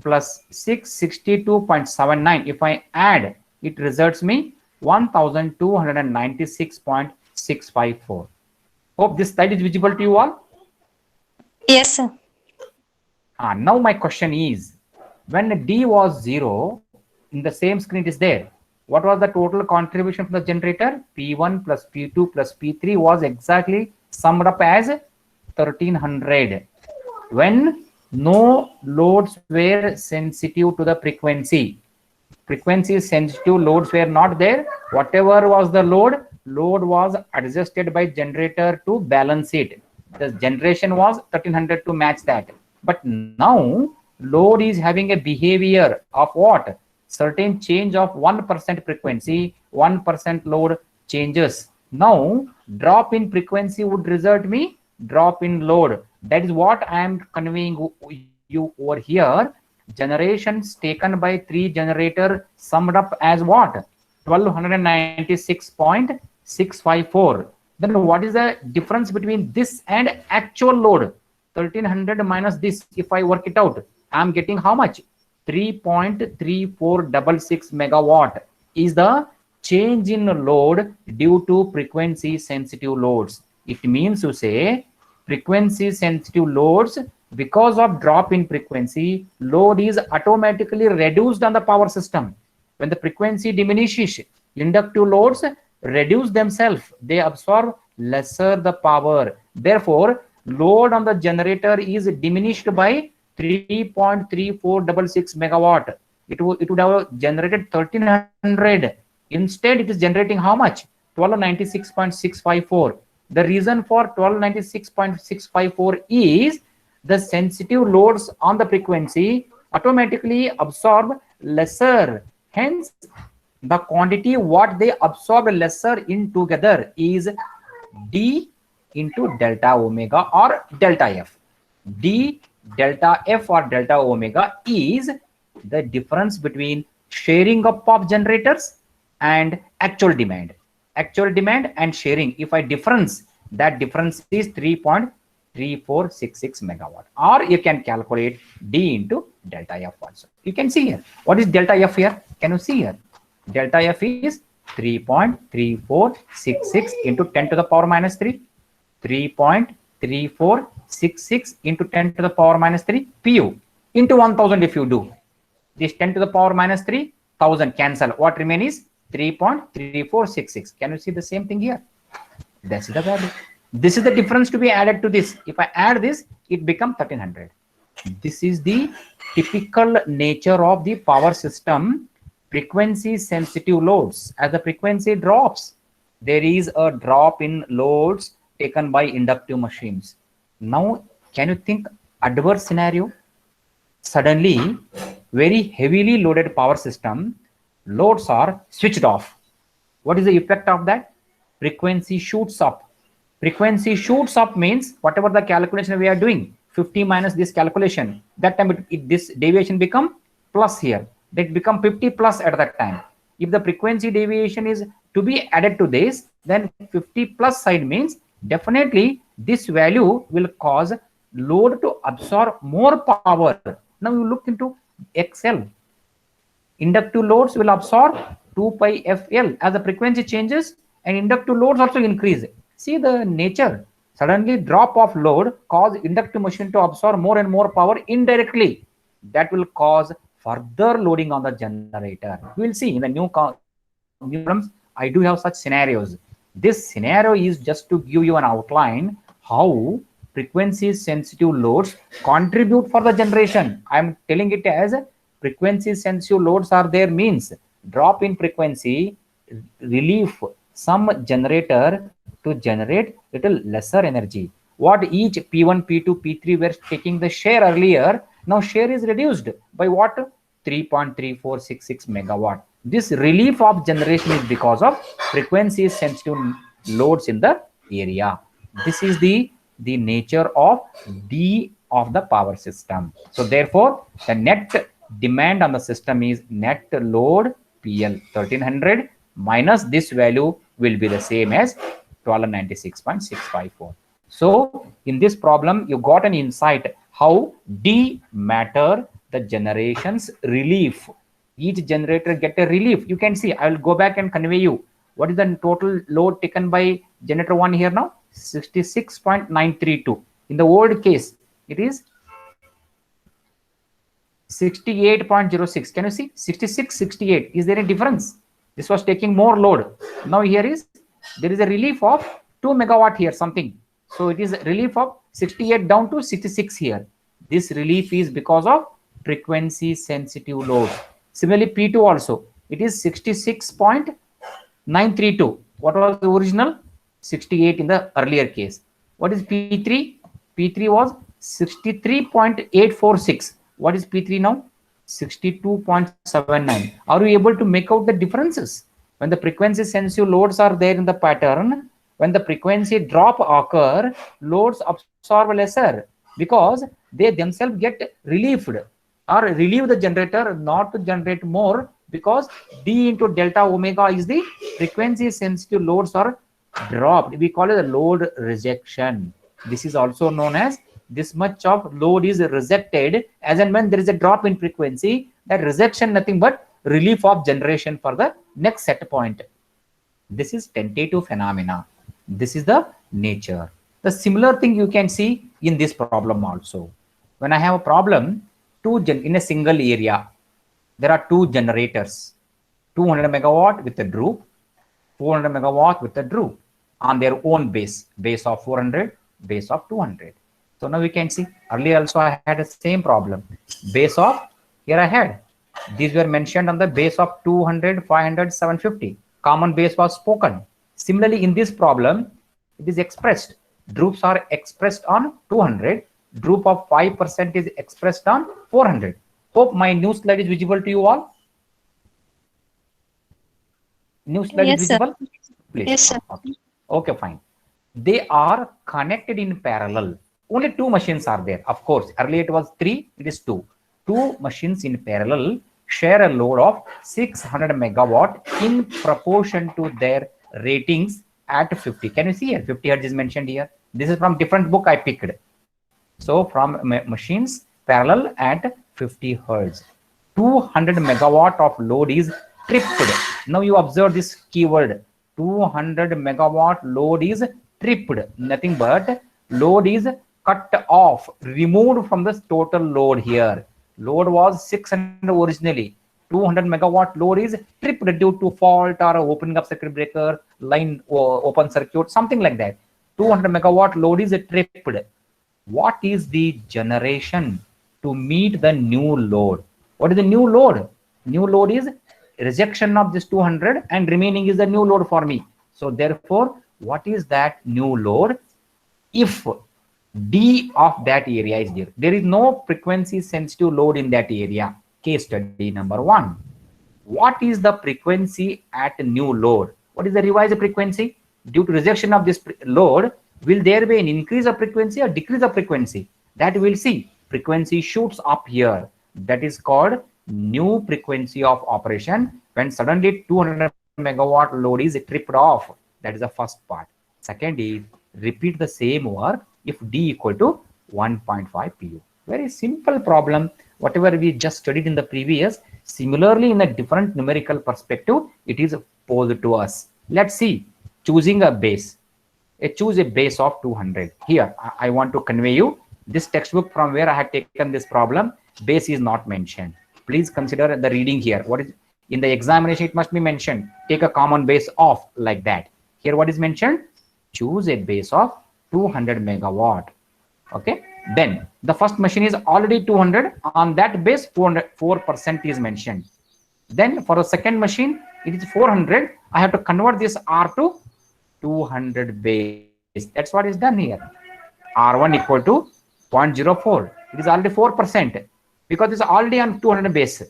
plus 662.79. If I add, it results me 1296.654. Hope this slide is visible to you all. Yes, sir. Now my question is, when D was 0, in the same screen it is there. What was the total contribution from the generator? P1 plus P2 plus P3 was exactly summed up as 1300. When no loads were sensitive to the frequency, sensitive loads were not there. Whatever was the load was adjusted by generator to balance it. The generation was 1300 to match that. But now load is having a behavior of what? Certain change of 1% frequency, 1% load changes. Now drop in frequency would result me drop in load. That is what I am conveying you over here. Generations taken by 3 generator summed up as what? 1296.654. Then what is the difference between this and actual load? 1300 minus this, if I work it out, I am getting how much? 3.3466 megawatt is the change in load due to frequency sensitive loads. It means to say frequency sensitive loads Because of drop in frequency, load is automatically reduced on the power system. When the frequency diminishes, inductive loads reduce themselves. They absorb lesser the power. Therefore, load on the generator is diminished by 3.3466 megawatt. It would have generated 1300. Instead, it is generating how much? 1296.654. The reason for 1296.654 is the sensitive loads on the frequency automatically absorb lesser. Hence, the quantity what they absorb lesser in together is d into delta omega or delta f. D delta f or delta omega is the difference between sharing up of generators and actual demand. Actual demand and sharing, if I difference, that difference is 3.3466 megawatt, or you can calculate D into delta F also. You can see here. What is delta F here? Can you see here? Delta F is 3.3466 into 10 to the power minus 3. 3.3466 into 10 to the power minus 3 pu into 1000. If you do this 10 to the power minus 3, 1000 cancel. What remains is 3.3466. Can you see the same thing here? That's the value. This is the difference to be added to this. If I add this, it becomes 1300. This is the typical nature of the power system. Frequency sensitive loads. As the frequency drops, there is a drop in loads taken by inductive machines. Now, can you think adverse scenario? Suddenly, very heavily loaded power system, loads are switched off. What is the effect of that? Frequency shoots up. Frequency shoots up means whatever the calculation we are doing, 50 minus this calculation, that time this deviation become plus here. That become 50 plus at that time. If the frequency deviation is to be added to this, then 50 plus side means definitely this value will cause load to absorb more power. Now you look into XL. Inductive loads will absorb 2 pi FL. As the frequency changes and inductive loads also increase. See the nature. Suddenly drop of load cause inductive machine to absorb more and more power indirectly. That will cause further loading on the generator. We will see in the new problems. I do have such scenarios. This scenario is just to give you an outline how frequency sensitive loads contribute for the generation. I am telling it as frequency sensitive loads are there means drop in frequency relief some generator to generate little lesser energy. What each P1, P2, P3 were taking the share earlier, now share is reduced by what? 3.3466 megawatt. This relief of generation is because of frequency sensitive loads in the area. This is the nature of D of the power system. So therefore, the net demand on the system is net load PL 1300 minus this value will be the same as 1296.654. So in this problem, you got an insight how D matter the generation's relief. Each generator get a relief. You can see, I will go back and convey you. What is the total load taken by generator 1 here now? 66.932. In the old case, it is 68.06. Can you see? 66, 68. Is there a difference? This was taking more load. Now here is, there is a relief of 2 megawatt here, something. So it is a relief of 68 down to 66 here. This relief is because of frequency sensitive load. Similarly, P2 also, it is 66.932. What was the original? 68 in the earlier case. What is P3? P3 was 63.846. What is P3 now? 62.79. Are we able to make out the differences? When the frequency sensitive loads are there in the pattern, when the frequency drop occur, loads absorb lesser because they themselves get relieved or relieve the generator not to generate more, because D into delta omega is the frequency sensitive loads are dropped. We call it a load rejection. This is also known as this much of load is rejected as and when there is a drop in frequency. That rejection nothing but relief of generation for the next set point. This is tentative phenomena. This is the nature. The similar thing you can see in this problem also. when I have a problem, in a single area, there are two generators, 200 megawatt with a droop, 400 megawatt with a droop on their own base of 400, base of 200. So now we can see earlier also I had the same problem. Base of, here I had, these were mentioned on the base of 200, 500, 750. Common base was spoken. Similarly, in this problem, it is expressed. Droops are expressed on 200. Droop of 5% is expressed on 400. Hope my new slide is visible to you all. New slide is Yes, sir. visible? Please. Yes, sir. Okay, fine. They are connected in parallel. Only two machines are there. Of course, earlier it was 3, it is 2. Two machines in parallel share a load of 600 megawatt in proportion to their ratings at 50. Can you see here? 50 hertz is mentioned here. This is from different book I picked. So from machines parallel at 50 hertz. 200 megawatt of load is tripped. Now you observe this keyword. 200 megawatt load is tripped. Nothing but load is cut off, removed from the total load here. Load was 600 originally. 200 megawatt load is tripped due to fault or opening of circuit breaker, line open circuit, something like that. 200 megawatt load is tripped. What is the generation to meet the new load? What is the new load? New load is rejection of this 200 and remaining is the new load for me. So therefore, what is that new load? If D of that area is there is no frequency sensitive load in that area. Case study number 1. What is the frequency at new load? What is the revised frequency? Due to rejection of this load, will there be an increase of frequency or decrease of frequency? That we'll see. Frequency shoots up here. That is called new frequency of operation when suddenly 200 megawatt load is tripped off. That is the first part. Second is repeat the same work if D equal to 1.5 pu. Very simple problem. Whatever we just studied in the previous, similarly in a different numerical perspective, it is posed to us. Let's see. Choosing a base. Choose a base of 200. Here, I want to convey you this textbook from where I had taken this problem. Base is not mentioned. Please consider the reading here. What is in the examination? It must be mentioned. Take a common base of like that. Here, what is mentioned? Choose a base of 200 megawatt. Okay. Then the first machine is already 200. On that base, 4% is mentioned. Then for the second machine, it is 400. I have to convert this R to 200 base. That's what is done here. R1 equal to 0.04. It is already 4% because it's already on 200 base.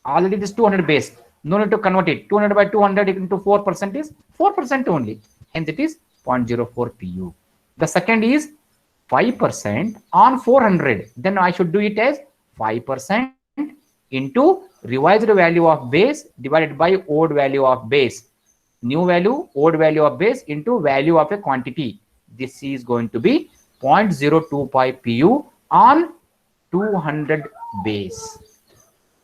Already this 200 base. No need to convert it. 200 by 200 into 4% is 4% only. Hence it is 0.04 pu. The second is 5% on 400. Then I should do it as 5% into revised value of base divided by old value of base. New value, old value of base into value of a quantity. This is going to be 0.025 pu on 200 base.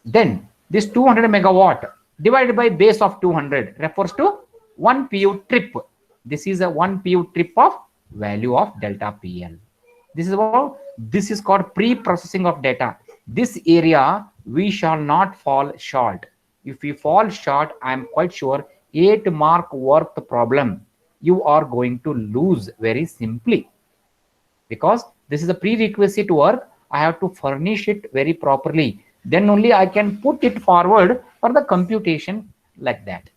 Then this 200 megawatt divided by base of 200 refers to 1 pu trip. This is a 1 pu trip of value of delta PL. This is called pre-processing of data. This area we shall not fall short. If we fall short, I am quite sure 8 mark worth problem you are going to lose very simply, because this is a prerequisite work. I have to furnish it very properly. Then only I can put it forward for the computation like that.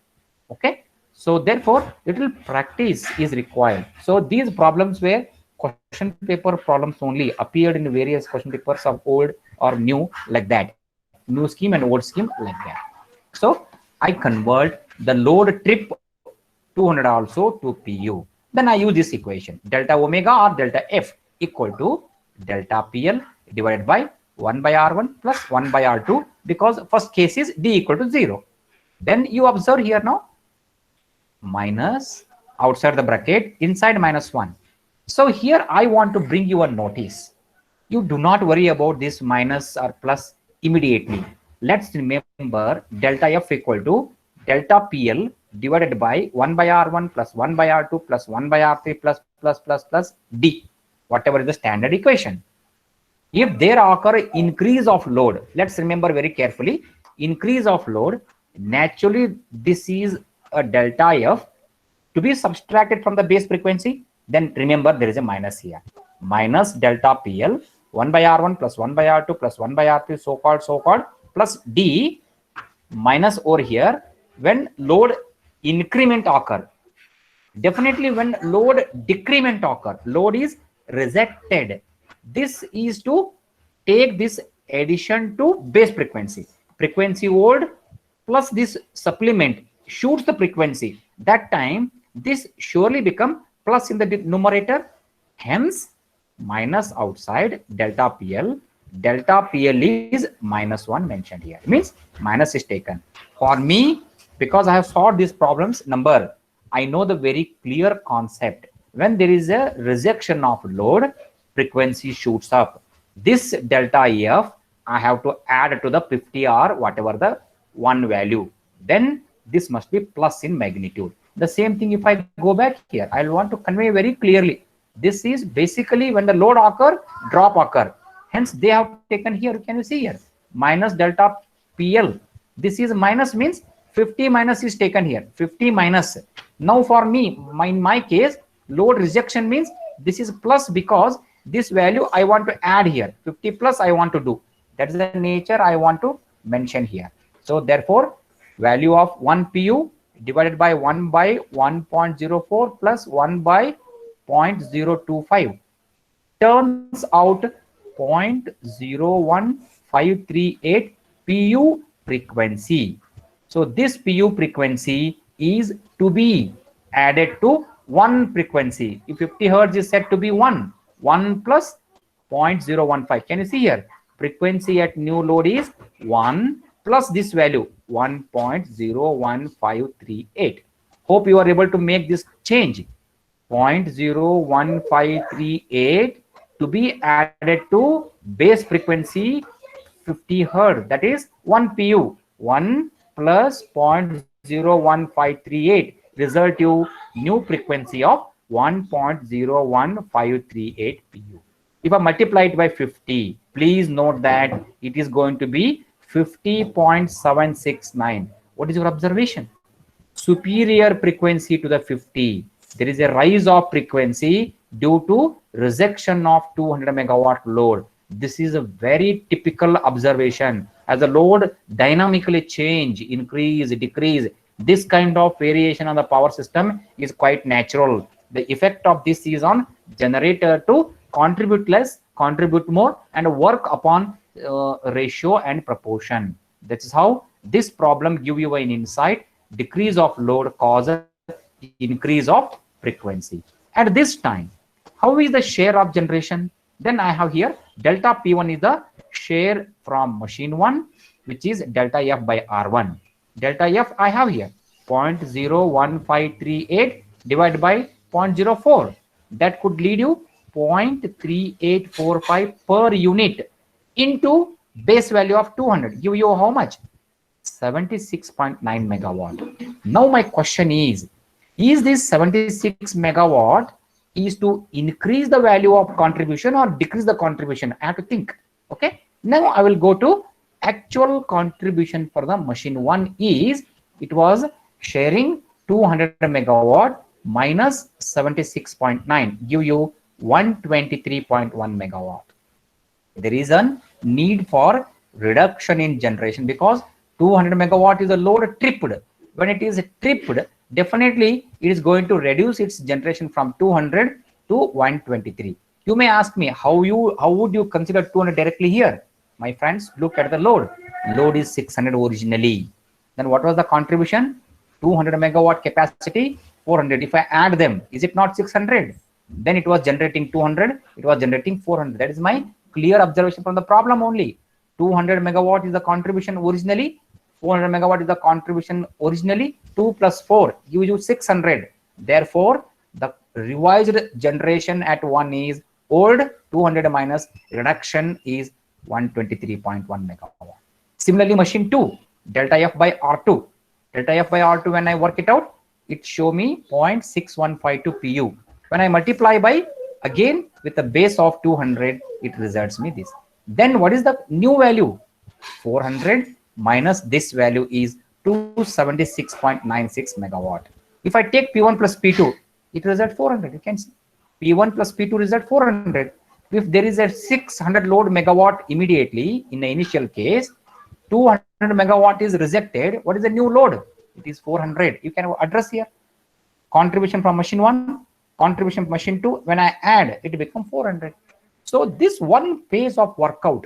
Okay. So therefore, little practice is required. So these problems were question paper problems only, appeared in various question papers of old or new like that. New scheme and old scheme like that. So I convert the load trip 200 also to pu. Then I use this equation. Delta omega or delta F equal to delta PL divided by 1 by R1 plus 1 by R2, because first case is D equal to 0. Then you observe here now, minus outside the bracket, inside minus 1. So here I want to bring you a notice. You do not worry about this minus or plus immediately. Let's remember delta F equal to delta PL divided by 1 by R1 plus 1 by R2 plus 1 by R3 plus D, whatever is the standard equation. If there occur increase of load, let's remember very carefully, increase of load, naturally this is a delta f to be subtracted from the base frequency. Then remember there is a minus here, minus delta PL 1 by R1 plus 1 by R2 plus 1 by R3 so-called plus D minus over here when load increment occur. Definitely when load decrement occur, load is rejected. This is to take this addition to base frequency. Frequency old plus this supplement shoots the frequency. That time this surely become plus in the numerator. Hence minus outside delta PL. Delta PL is -1 mentioned here. It means minus is taken. For me, because I have solved these problems number, I know the very clear concept. When there is a rejection of load, frequency shoots up. This delta EF, I have to add to the 50 or whatever the one value. Then this must be plus in magnitude. The same thing if I go back here, I'll want to convey very clearly. This is basically when the load occur, drop occur. Hence they have taken here, can you see here? Minus delta PL. This is minus means 50 minus is taken here, 50 minus. Now for me, in my case, load rejection means this is plus because this value I want to add here, 50 plus I want to do. That is the nature I want to mention here. So therefore, value of 1 PU divided by 1 by 1.04 plus 1 by 0.025 turns out 0.01538 PU frequency. So this PU frequency is to be added to one frequency. If 50 hertz is said to be 1 plus 0.015. Can you see here? Frequency at new load is 1 plus this value 1.01538. Hope you are able to make this change. 0.01538 to be added to base frequency 50 hertz. That is 1 PU. 1 plus 0.01538 result you new frequency of 1.01538 PU. If I multiply it by 50, please note that it is going to be 50.769. What is your observation? Superior frequency to the 50. There is a rise of frequency due to rejection of 200 megawatt load. This is a very typical observation. As the load dynamically change, increase, decrease, this kind of variation on the power system is quite natural. The effect of this is on generator to contribute less, contribute more, and work upon ratio and proportion. That is how this problem give you an insight. Decrease of load causes increase of frequency. At this time, how is the share of generation? Then I have here delta P1 is the share from machine 1, which is delta F by R1. Delta F I have here 0.01538 divided by 0.04. That could lead you 0.3845 per unit into base value of 200. Give you how much? 76.9 megawatt. Now my question is this 76 megawatt is to increase the value of contribution or decrease the contribution? I have to think. Okay. Now I will go to actual contribution for the machine 1 is, it was sharing 200 megawatt minus 76.9 give you 123.1 megawatt. There is a need for reduction in generation because 200 megawatt is a load tripped. When it is tripped, definitely it is going to reduce its generation from 200 to 123. You may ask me how would you consider 200 directly here? My friends, look at the load. Load is 600 originally. Then what was the contribution? 200 megawatt capacity, 400. If I add them, is it not 600? Then it was generating 200. It was generating 400. That is my clear observation from the problem only. 200 megawatt is the contribution originally. 400 megawatt is the contribution originally. 2 plus 4 gives you 600. Therefore, the revised generation at 1 is old. 200 minus reduction is 123.1 megawatt. Similarly, machine 2, delta F by R2. Delta F by R2, when I work it out, it show me 0.6152 PU. When I multiply by again with the base of 200, it results me this. Then what is the new value? 400 minus this value is 276.96 megawatt. If I take P1 plus P2, it results 400. You can see P1 plus P2 result 400. If there is a 600 load megawatt immediately in the initial case, 200 megawatt is rejected. What is the new load? It is 400. You can address here. Contribution from machine 1, contribution from machine 2. When I add, it becomes 400. So this one phase of workout,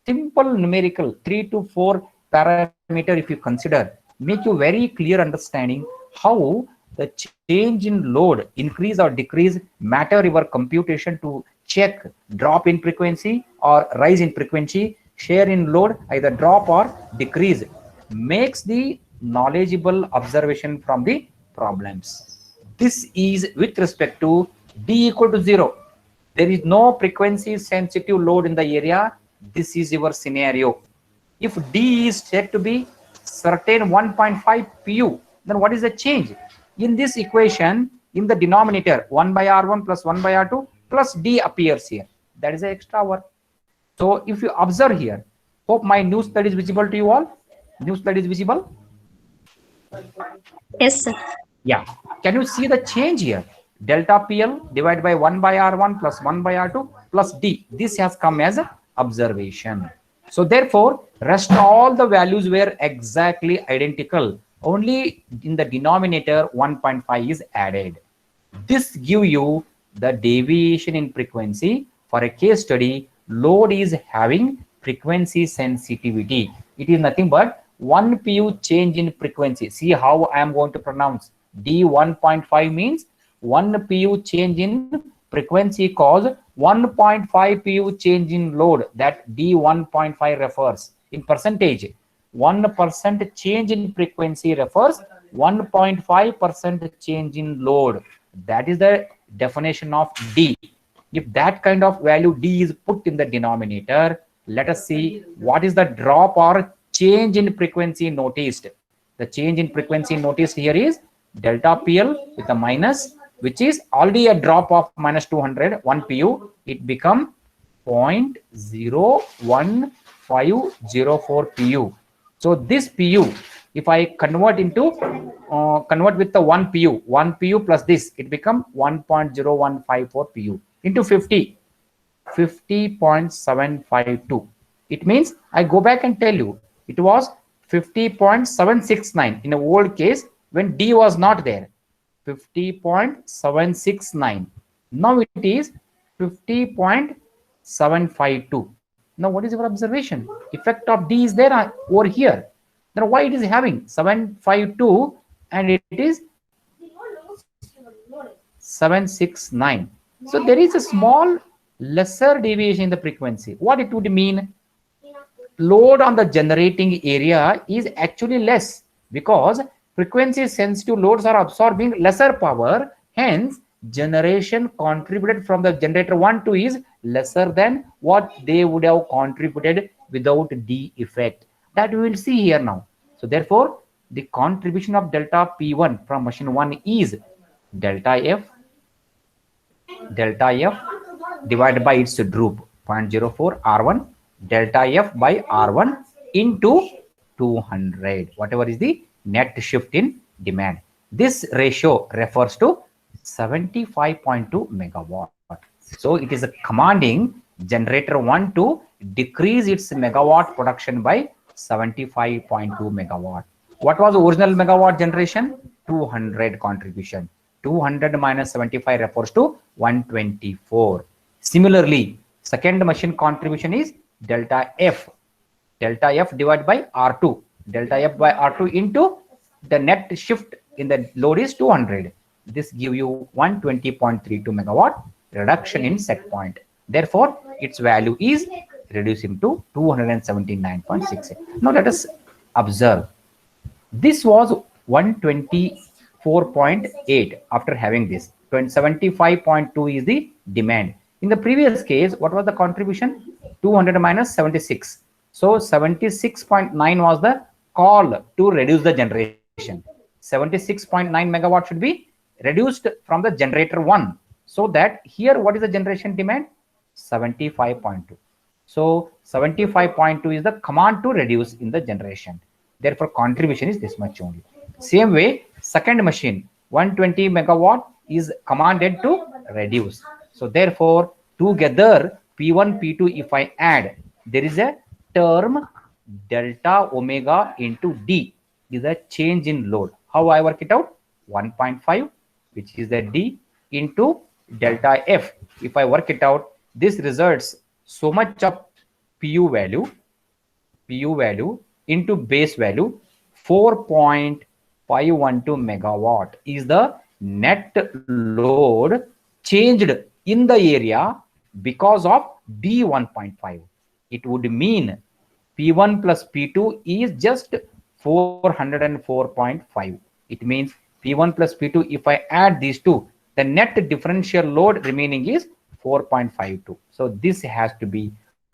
simple numerical 3 to 4 parameter if you consider, make you very clear understanding how the change in load, increase or decrease, matter your computation to check drop in frequency or rise in frequency, share in load, either drop or decrease, makes the knowledgeable observation from the problems. This is with respect to D equal to 0. There is no frequency sensitive load in the area. This is your scenario. If D is said to be certain 1.5 pu, then what is the change? In this equation, in the denominator, 1 by R1 plus 1 by R2 plus D appears here. That is the extra work. So if you observe here, hope my new slide is visible to you all. New slide is visible? Yes, sir. Yeah. Can you see the change here? Delta PL divided by 1 by R1 plus 1 by R2 plus D. This has come as an observation. So therefore, rest all the values were exactly identical. Only in the denominator 1.5 is added. This give you the deviation in frequency. For a case study, load is having frequency sensitivity. It is nothing but 1 pu change in frequency. See how I am going to pronounce. D 1.5 means 1 pu change in frequency cause 1.5 pu change in load. That D 1.5 refers in percentage. 1% change in frequency refers 1.5% change in load. That is the definition of D. If that kind of value D is put in the denominator, let us see what is the drop or change in frequency noticed. The change in frequency noticed here is delta PL with a minus, which is already a drop of minus 200, 1 pu. It become 0.01504 pu. So this pu, if I convert into convert with the 1 pu plus this, it become 1.0154 pu into 50.752. It means I go back and tell you it was 50.769 in the old case when D was not there. 50.769. Now it is 50.752. Now what is your observation? Effect of D is there over here. Then why it is having 752 and it is 769? So there is a small lesser deviation in the frequency. What it would mean? Load on the generating area is actually less because frequency sensitive loads are absorbing lesser power. Hence, generation contributed from the generator 1 to is lesser than what they would have contributed without D effect. That we will see here now. So therefore, the contribution of delta P1 from machine 1 is delta F divided by its droop 0.04 R1 delta F by R1 into 200, whatever is the net shift in demand. This ratio refers to 75.2 megawatt. So it is a commanding generator 1 to decrease its megawatt production by 75.2 megawatt. What was the original megawatt generation? 200 contribution. 200 minus 75 refers to 124. Similarly, second machine contribution is delta F divided by R2. Delta F by R2 into the net shift in the load is 200. This give you 120.32 megawatt reduction in set point. Therefore, its value is reducing to 279.68. Now let us observe. This was 124.8 after having this. 75.2 is the demand. In the previous case, what was the contribution? 200 minus 76. So 76.9 was the call to reduce the generation. 76.9 megawatt should be reduced from the generator 1. So that here, what is the generation demand? 75.2. So 75.2 is the command to reduce in the generation. Therefore, contribution is this much only. Same way, second machine 120 megawatt is commanded to reduce. So therefore, together P1, P2, if I add, there is a term delta omega into D is a change in load. How I work it out? 1.5, which is the D into delta F. If I work it out, this results so much of pu value into base value 4.512 megawatt is the net load changed in the area because of D 1.5. It would mean P1 plus P2 is just 404.5. It means P1 plus P2, if I add these two, the net differential load remaining is 4.52. So this has to be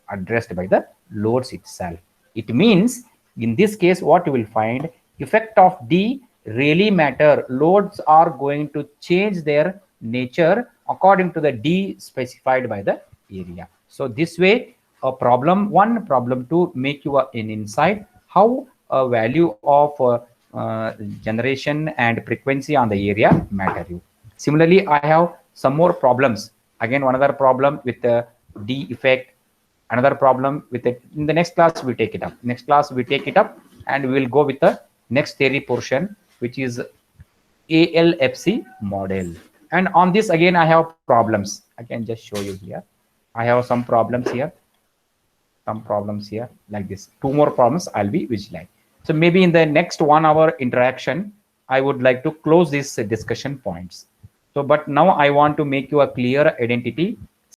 addressed by the loads itself. It means in this case, what you will find, effect of D really matter. Loads are going to change their nature according to the D specified by the area. So this way, problem 1, problem 2 make you an insight how a value of generation and frequency on the area matter you. Similarly, I have some more problems. Again, another problem with the D effect, another problem with it. In the next class, we take it up. Next class, we take it up and we will go with the next theory portion, which is ALFC model. And on this, again, I have problems. I can just show you here. I have some problems here. Some problems here like this. 2 more problems I'll be vigilant. So maybe in the next 1 hour interaction, I would like to close these discussion points. So, but now I want to make you a clear identity